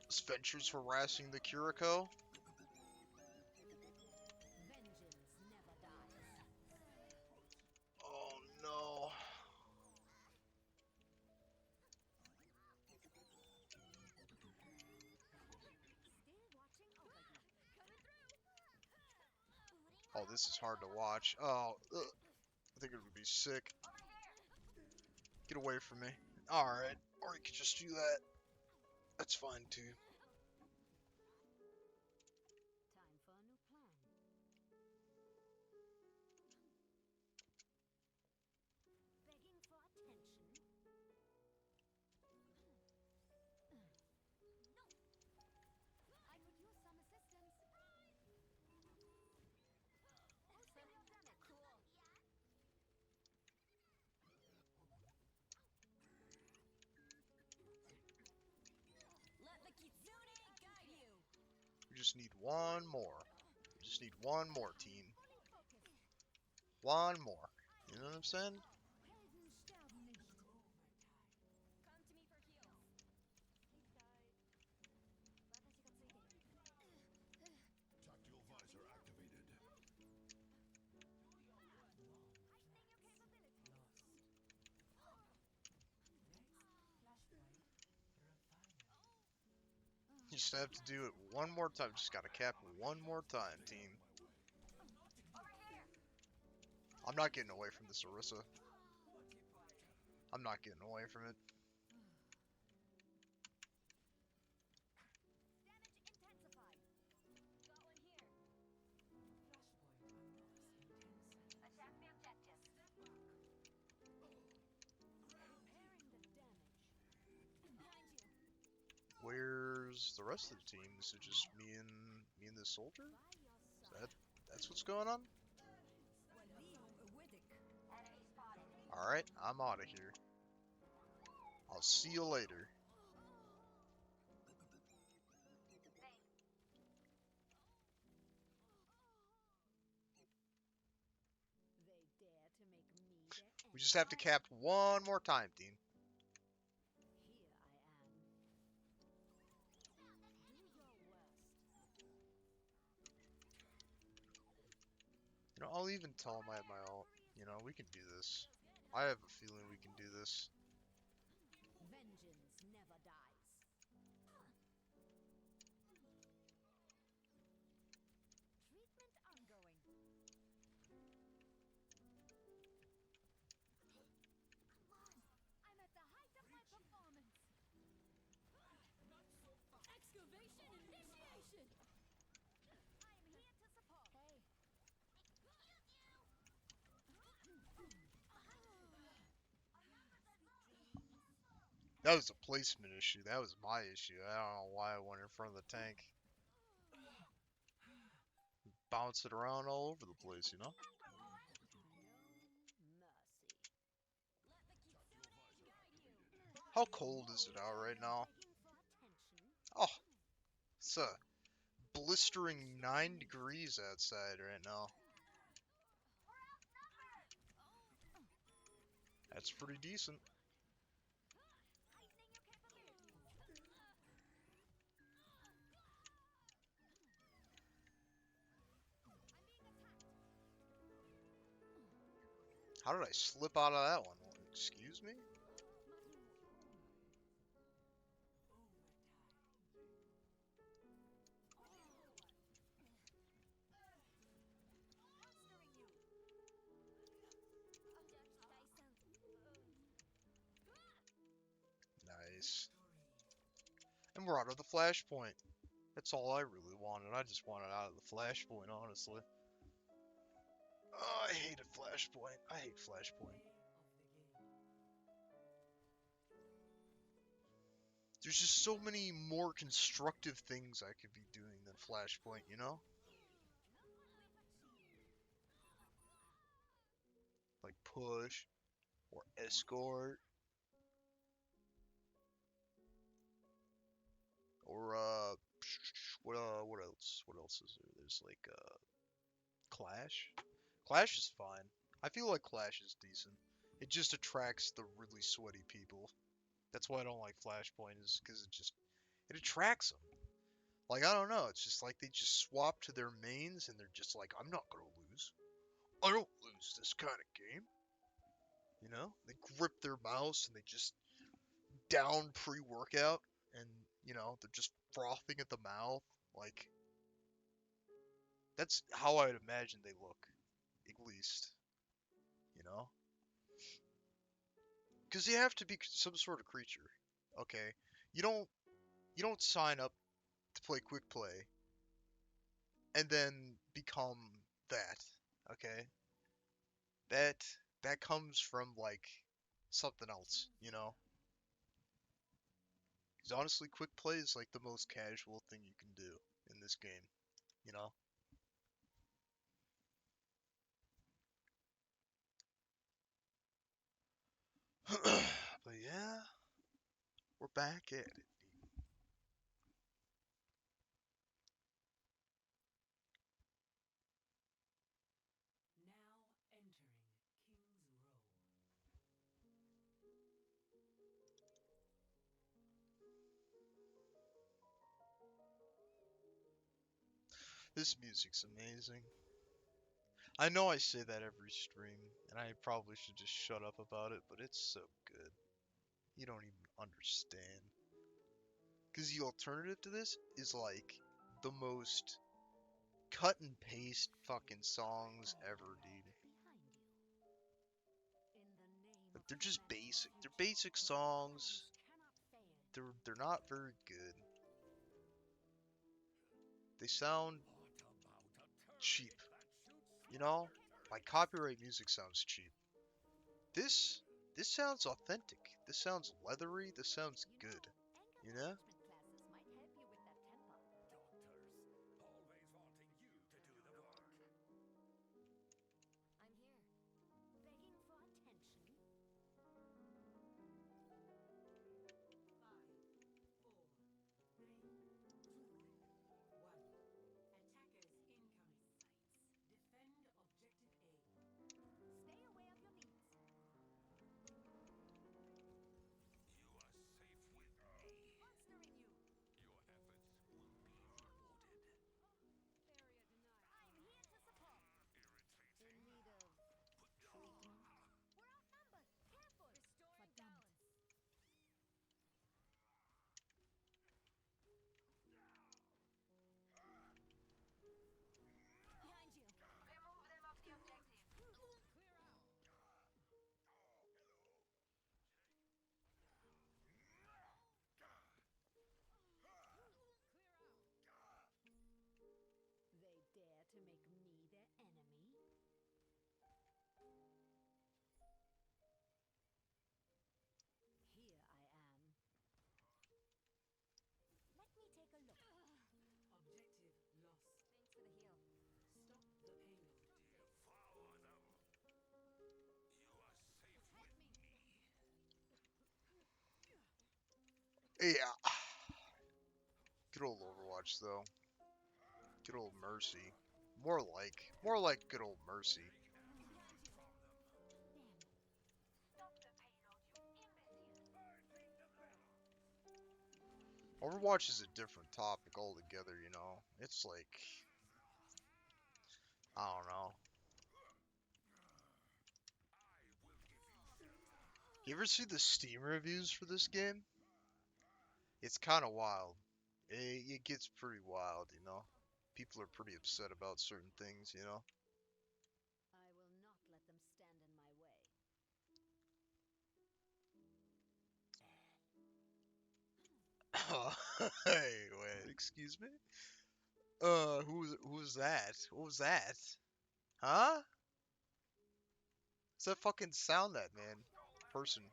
This Venture's harassing the Kiriko. Vengeance never dies. Oh Oh, this is hard to watch. Oh, ugh. I think it would be sick. Get away from me. Alright. Or you could just do that. That's fine too. Time for a new plan. Begging for attention. No. I could use some assistance. Also, your damage. Cool. Let the kitsune guide you. We just need one more. We just need one more, team. Fully focused. One more. You know what I'm saying? Helden sterben nicht. Come to me for heals. Sleep tight. Tactical visor activated. You just have to do it one more time. Just gotta cap one more time, team. I'm not getting away from this, Orisa. I'm not getting away from it. Damage intensified. Got one here. Attack the objective. Repairing the damage. Behind you. Where's the rest of the team? Is it just me and this soldier? By your Is side. that's what's going on? Enemy spotted. Alright, I'm out of here. I'll see you later. They dare to make me their enemy. We just have to cap one more time, team. Here I am. Do your worst. You know, I'll even tell him I have my ult. You know, we can do this. I have a feeling we can do this. Vengeance never dies. Treatment ongoing. I'm at the height of my performance. Excavation initiation. I am here to support. Hey. That was a placement issue. That was my issue. I don't know why I went in front of the tank. Bounce it around all over the place, you know? No mercy. Let the kitsune guide you. How cold is it out right now? Begging for attention. Oh, it's a blistering 9 degrees outside right now. That's pretty decent. Heightening your capabilities. I'm being attacked. How did I slip out of that one? Excuse me? Bolstering you. Nice. And we're out of the flashpoint. That's all I really wanted. I just wanted out of the flashpoint, honestly. Oh, I hated flashpoint. I hate flashpoint. There's just so many more constructive things I could be doing than flashpoint, you know? Like push or escort. Or what else? What else is there? There's like Clash. Clash is fine. I feel like Clash is decent. It just attracts the really sweaty people. That's why I don't like Flashpoint, is because it attracts them. Like, I don't know, it's just like they just swap to their mains and they're just like, I'm not gonna lose. I don't lose this kind of game. You know? They grip their mouse and they just down pre-workout and, you know, they're just frothing at the mouth. Like, That's how I'd imagine they look, at least. You know? Because you have to be some sort of creature. Okay? You don't you don't sign up to play quick play and then become that. Okay? That that comes from like something else, you know? Because honestly, quick play is like the most casual thing you can do in this game, you know? But yeah, we're back at it. Now entering King's Row. This music's amazing. I know I say that every stream, and I probably should just shut up about it, but it's so good. You don't even understand. Because the alternative to this is like the most cut and paste fucking songs ever, dude. Behind you. In the name Like of they're just humanity's basic. They're future, basic my songs. plans cannot fail. They're not very good. They sound What about a cheap. turret that shoots You know? smaller Like turrets? copyright music sounds cheap. This this sounds authentic. This sounds leathery. This sounds You good. know, anger You know? management classes might help you with that temper. Doctors, always wanting you to do the work. I'm here, begging for attention. 5, 4, 3, 2, 1. Attackers incoming. Defend objective A. Stay aware of your leads. You are safe with me. Monstering you. Your efforts will be rewarded. Area denied. I'm here to support. In Irritating. need of treatment? We're outnumbered. Careful. Restoring balance. Behind you. Remove them off the objective. Clear out. They dare to make me their enemy? Here I am. Let me take a look. Objective lost. Thanks for the heal. Stop the payload. Devour them. You are safe with me. Yeah. Good old Overwatch though. Good old Mercy. More like good old Mercy. Enemy behind you. Damn. Stop the payload, you imbecile. Overwatch is a different topic altogether, you know? It's like, I don't know. You ever see the Steam reviews for this game? It's kind of wild. It gets pretty wild, you know? People are pretty upset about certain things, you know? I will not let them stand in my way. Hey, wait, excuse me? Who's that? What was that? Huh? What's that fucking sound that, man? Person.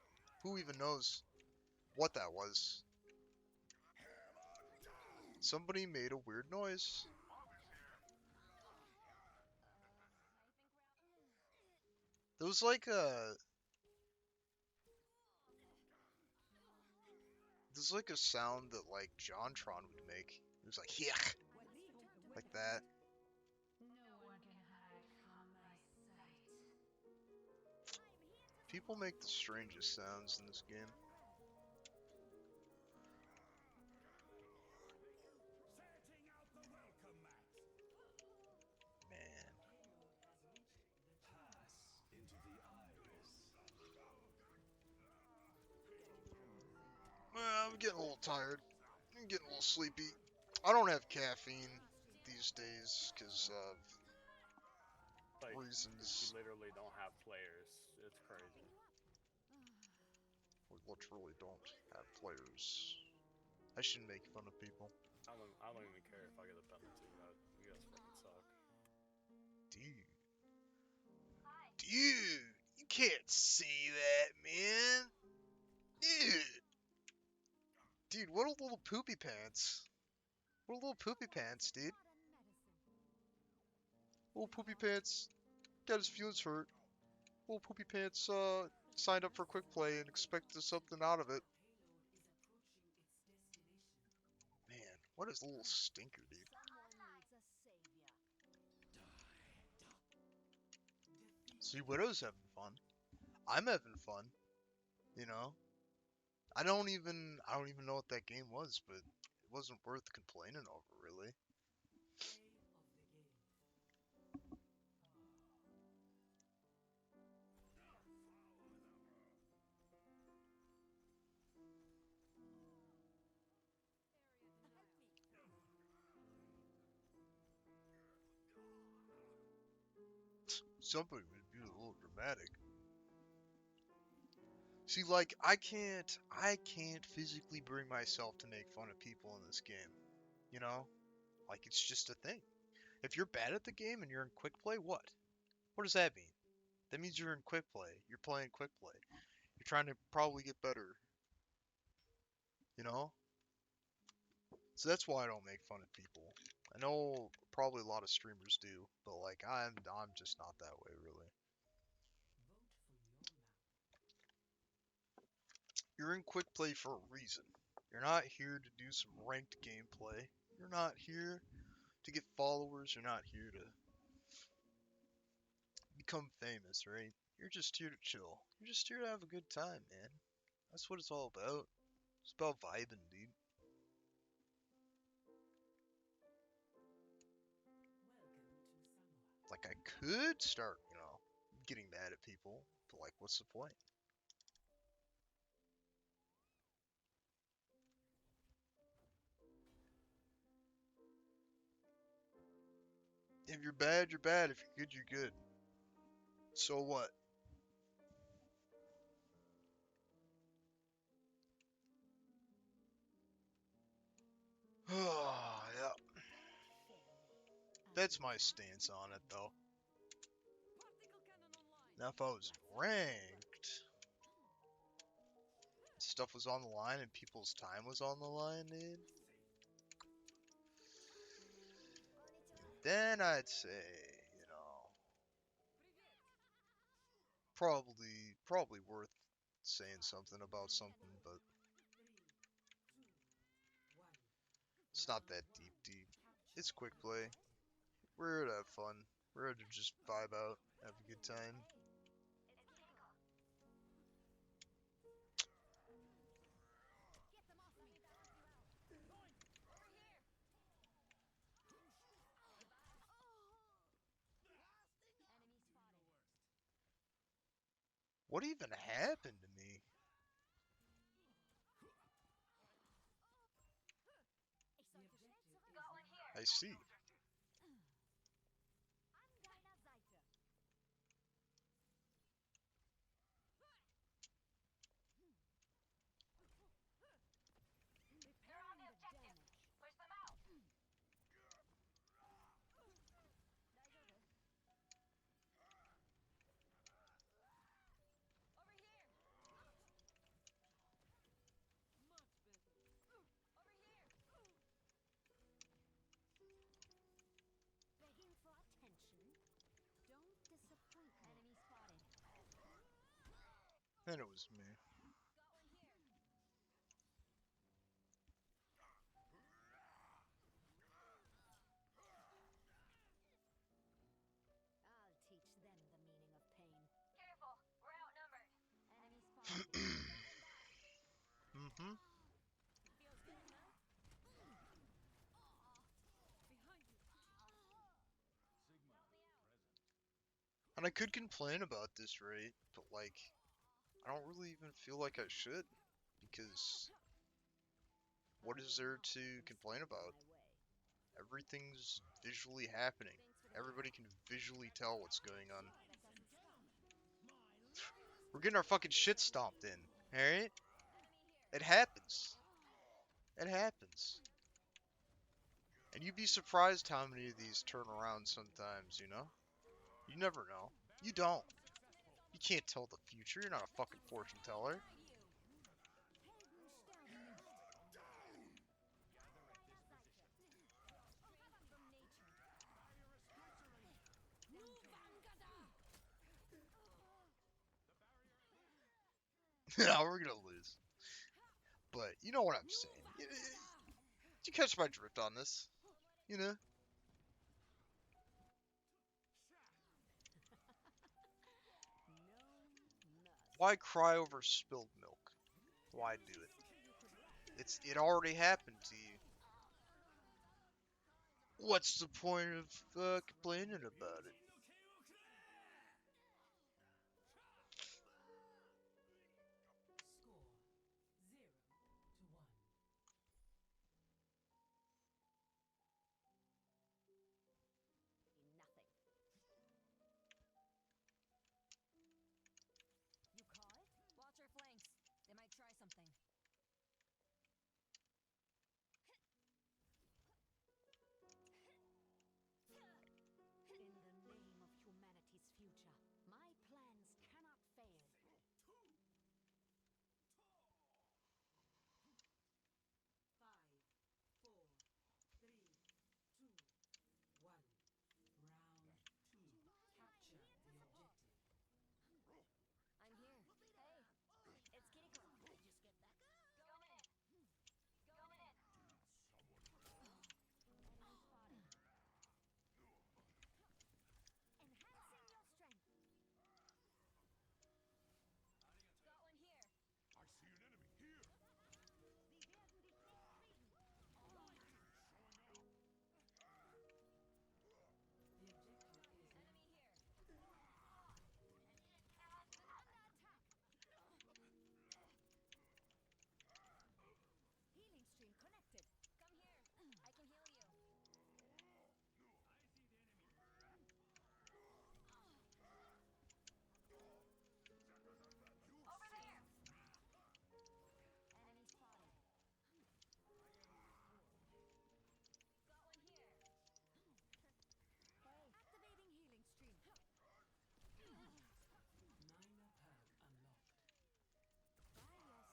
Who even knows what that was? Somebody made a weird noise. There was like a there's like a sound that like JonTron would make. It was like yeah, like that. No one can hide from my sight. People make the strangest sounds in this game. Setting out the welcome mat. Man. Payload has reaching the Pass into the iris. I'm getting a little tired. I'm getting a little sleepy. I don't have caffeine. these days because of Like, we reasons. literally don't have players. It's crazy. We literally don't have players. I shouldn't make fun of people. I don't even care if I get a penalty. You guys fucking suck. Dude. Dude! You can't say that, man! Dude! Dude, what a little poopy pants. What a little poopy pants, dude. Little poopy pants got his feelings hurt. Little poopy pants signed up for quick play and expected something out of it. Man, what is a little stinker, dude? See, Widow's having fun. I'm having fun. You know? I don't even know what that game was, but it wasn't worth complaining over, really. Somebody would be a little dramatic. See, like, I can't physically bring myself to make fun of people in this game. You know? Like, it's just a thing. If you're bad at the game and you're in quick play, what? What does that mean? That means you're in quick play. You're playing quick play. You're trying to probably get better. You know? So that's why I don't make fun of people. I know probably a lot of streamers do, but like I'm just not that way really. You're in quick play for a reason. You're not here to do some ranked gameplay. You're not here to get followers. You're not here to become famous, right? You're just here to chill. You're just here to have a good time, man. That's what it's all about. It's about vibing, dude. Like I could start, getting mad at people, but like what's the point? If you're bad, you're bad. If you're good, you're good. So what? Oh, yeah. That's my stance on it, though. Now, if I was ranked, stuff was on the line and people's time was on the line, dude, then I'd say, you know, probably worth saying something about something, but it's not that deep. It's quick play. We're here to have fun. We're here to just vibe out, have a good time. What even happened to me? I see. Begging for attention? Don't disappoint me. Enemy spotted. Then it was me. I'll teach them the meaning of pain. Careful, we're outnumbered. Enemy spotted. Mm-hmm. Feels good, huh? And I could complain about this rate, but like, I don't really even feel like I should, because what is there to complain about? Everything's visually happening. Everybody can visually tell what's going on. We're getting our fucking shit stomped in, alright? It happens. It happens. And you'd be surprised how many of these turn around sometimes, you know? You never know. You don't. You can't tell the future. You're not a fucking fortune teller. Yeah, we're gonna lose. But you know what I'm saying. You catch my drift on this? You know? Why cry over spilled milk? Why do it? It already happened to you. What's the point of complaining about it? Score 0-1. Nothing. You call it? Watch our flanks. They might try something. In the name of humanity's future, my plans cannot fail. 5, 4, 3, 2, 1. Round 2. Capture the objective. I'm here. Hey, it's Kitty Corn. Did you just get that? Going in. Going in. Enemy spotted. Enhancing your strength. Got one here. I see an enemy here. The objective is Enemy here. Healing stream connected. Come here. I can heal you. Over there. Enemy spotted. Got one here. Hey, activating healing stream. minor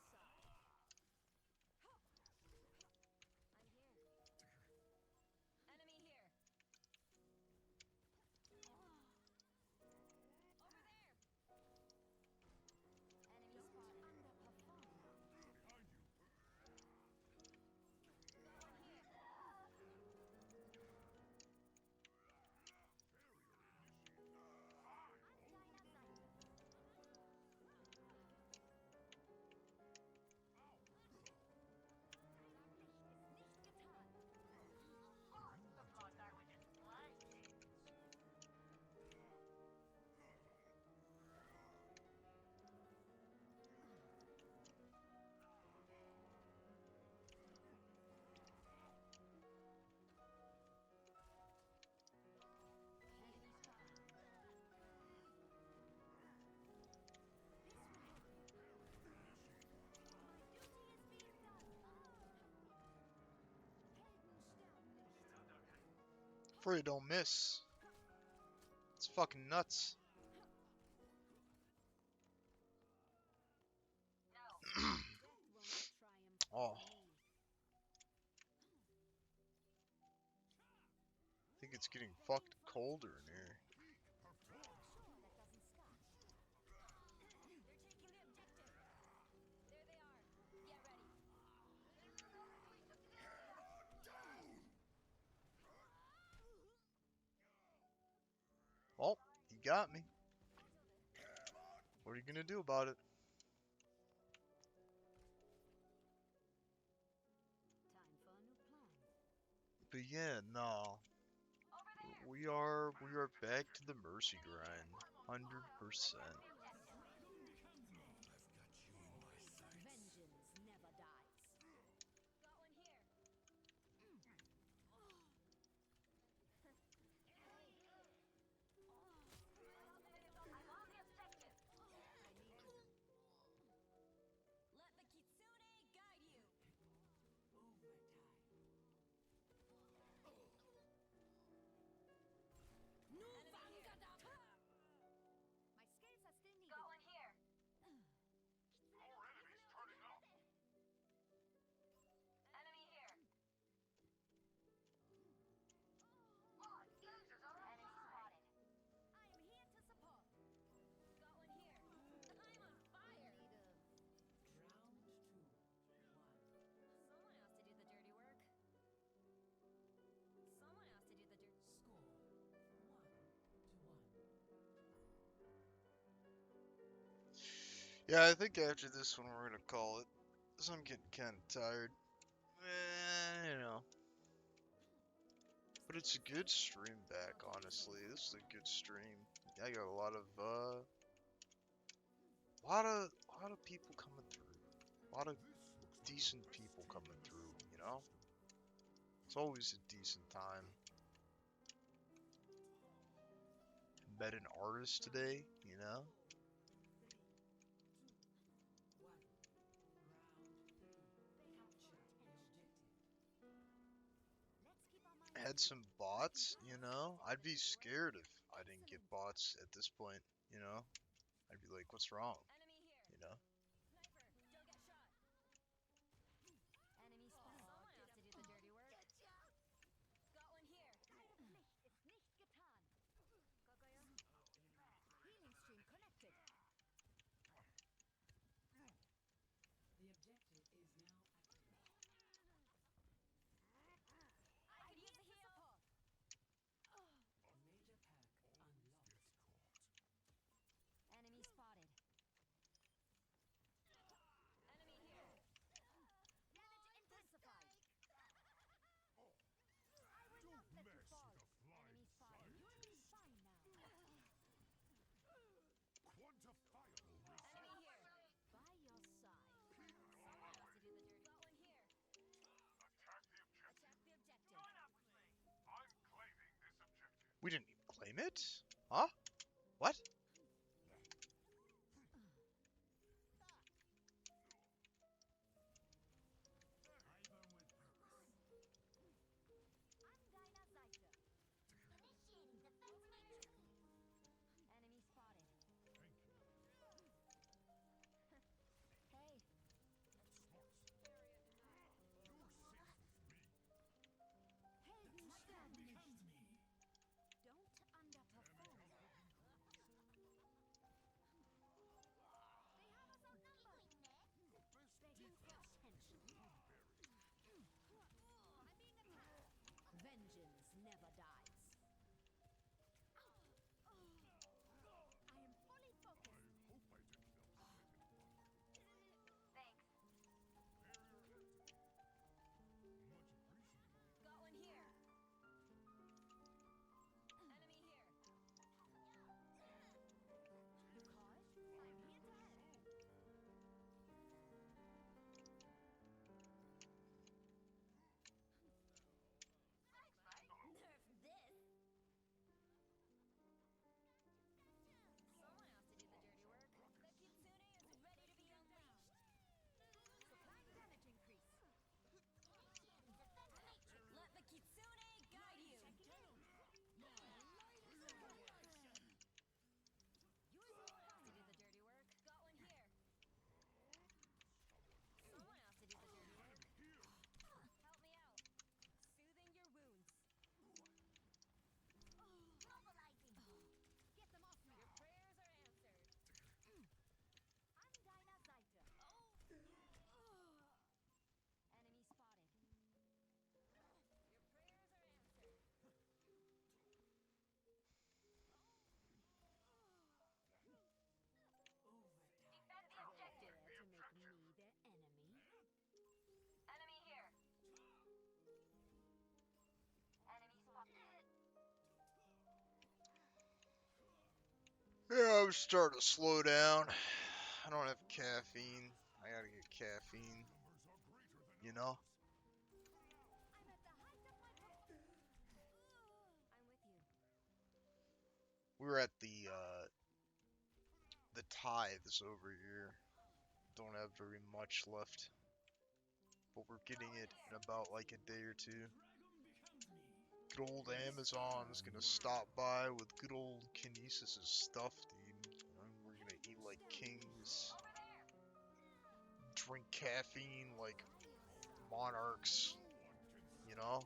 pad unlocked. By your side. I'm here. Enemy here. Over there. Enemy spot underperformed. Behind you. Got one here. Enemy spotted. This will help you. My duty is being done. Heldenstern. Pray don't miss. It's fucking nuts. Death will not triumph Oh, over me. I think it's getting fucked colder in here. Sure, that doesn't scotch. They're taking the objective. There they are. Get ready. Well, you got me. What are you gonna do about it? Time for a new plan. But yeah, no. Over there. We are back to the mercy grind. 100%. Vengeance never dies. Got one here. Yeah, I think after this one we're gonna call it. Cause I'm getting kind of tired. You know. But it's a good stream back, honestly. This is a good stream. I got a lot of people coming through. A lot of decent people coming through, you know? It's always a decent time. Met an artist today, you know? 4, 3, 2, 1. Round 3. Capture the objective. Let's keep our minds Had some bots, you know? I'd be scared if I didn't get bots at this point, you know? I'd be like, what's wrong? Enemy here. You know? Sniper, don't get shot. Enemy spotted. Someone has to do the dirty work. Got one here. Deine Pflicht ist nicht getan. Healing stream connected. The objective is now active. I could use a heal. Major pack unlocked. Enemy spotted. Enemy here. Damage intensified. I will not let you fall. Enemy spotted. You'll be fine now. Quantifiable result. Enemy here. By your side. Someone has to do the dirty. Got one here. Attack the objective. Attack the objective. I'm claiming this objective. We didn't even claim it? Huh? What? An deiner Seite. Initiating defense matrix. Enemy spotted. Thank you. Hey. Helden sterben nicht. Don't underperform. They have us outnumbered. Begging for attention. I'm being attacked. Vengeance never dies. I am fully focused. Hope I didn't upset anyone. Thanks. Much appreciated. Got one here. Enemy here. You call it? I'm here to help. Nerf this. Someone has to do the dirty work. The kitsune is ready to be unleashed. Supplying damage increase. Initiating defense matrix. Let the kitsune guide you. Checking in. Someone has to do the dirty work. Got one here. Someone has to do the dirty work. Help me out. Soothing your wounds. Mobilizing. Get them off me. Your prayers are answered. An deiner Seite. Enemy spotted. Your prayers are answered. Overtime. Dare to make me their enemy? Enemy here. Enemy spotted. Yeah, I'm starting to slow down. I don't have caffeine. I gotta get caffeine, Numbers are greater than you know? I'm at the height of my performance. I'm with you. We were at the tithes over here. Don't have very much left. But we're getting it in about like a day or two. Good old Amazon's gonna stop by with good old Kinesis' stuff, dude. And we're gonna eat like kings. Drink caffeine like monarchs, you know?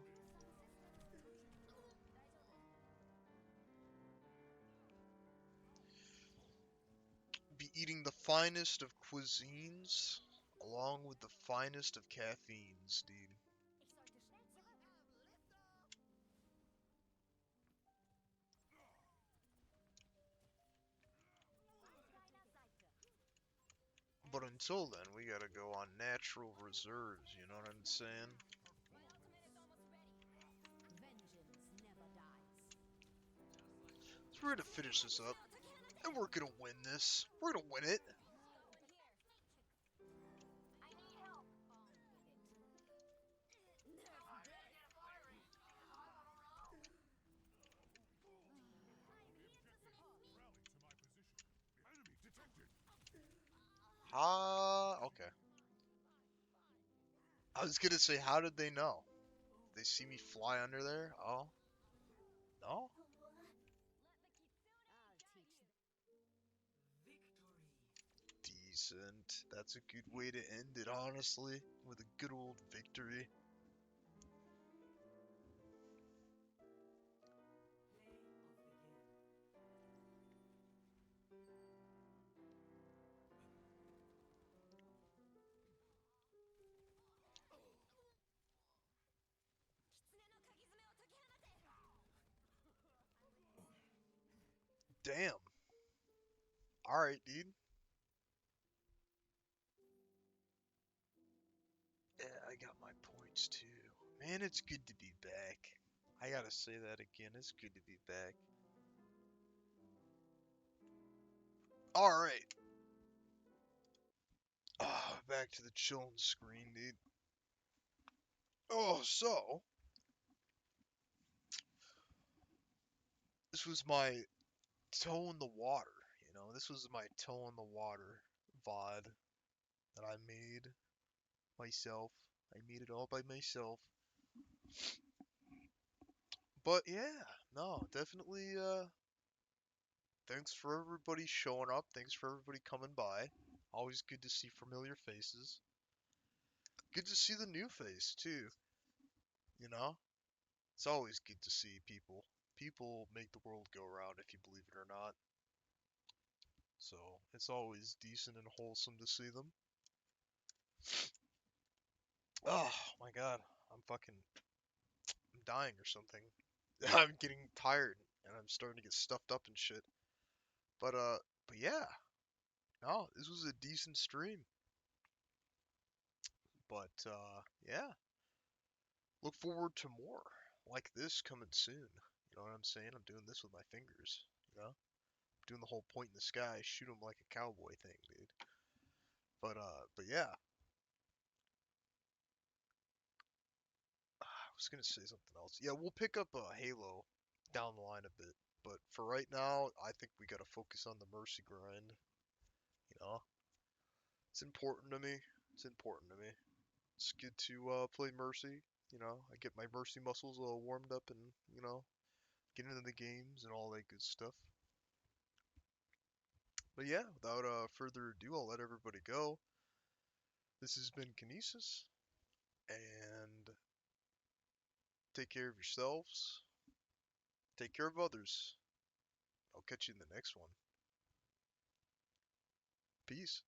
Be eating the finest of cuisines along with the finest of caffeines, dude. Ich sollte schnell zurück. An deiner Seite. But until then, we gotta go on natural reserves, you know what I'm saying? My ultimate is almost ready. Vengeance never dies. So we're gonna finish this up, and we're gonna win this. We're gonna win it. Over here. I need help. On it. Nerf this. Enemy detected. Ah, okay. I was gonna say, how did they know? They see me fly under there? Oh, no? I'll teach them. Victory. Decent. That's a good way to end it, honestly, with a good old victory. Play of the game. Damn. Alright, dude. Yeah, I got my points too. Man, it's good to be back. I gotta say that again. It's good to be back. Alright. Back to the chilling screen, dude. Oh, so. This was my toe in the water, you know? This was my toe in the water VOD that I made myself. I made it all by myself. But yeah, no, definitely thanks for everybody showing up. Thanks for everybody coming by. Always good to see familiar faces. Good to see the new face too, you know? It's always good to see people. People make the world go round if you believe it or not. So, it's always decent and wholesome to see them. Oh my god, I'm dying or something. I'm getting tired and I'm starting to get stuffed up and shit. But but yeah, no, this was a decent stream. But yeah, look forward to more like this coming soon. You know what I'm saying? I'm doing this with my fingers, you know? Doing the whole point in the sky, shoot 'em like a cowboy thing, dude. But yeah, I was gonna say something else. Yeah, we'll pick up Halo down the line a bit. But for right now, I think we gotta focus on the Mercy grind. You know, it's important to me. It's important to me. It's good to play Mercy. You know, I get my Mercy muscles warmed up and you know get into the games and all that good stuff. But yeah, without further ado, I'll let everybody go. This has been Kinesis, and take care of yourselves. Take care of others. I'll catch you in the next one. Peace.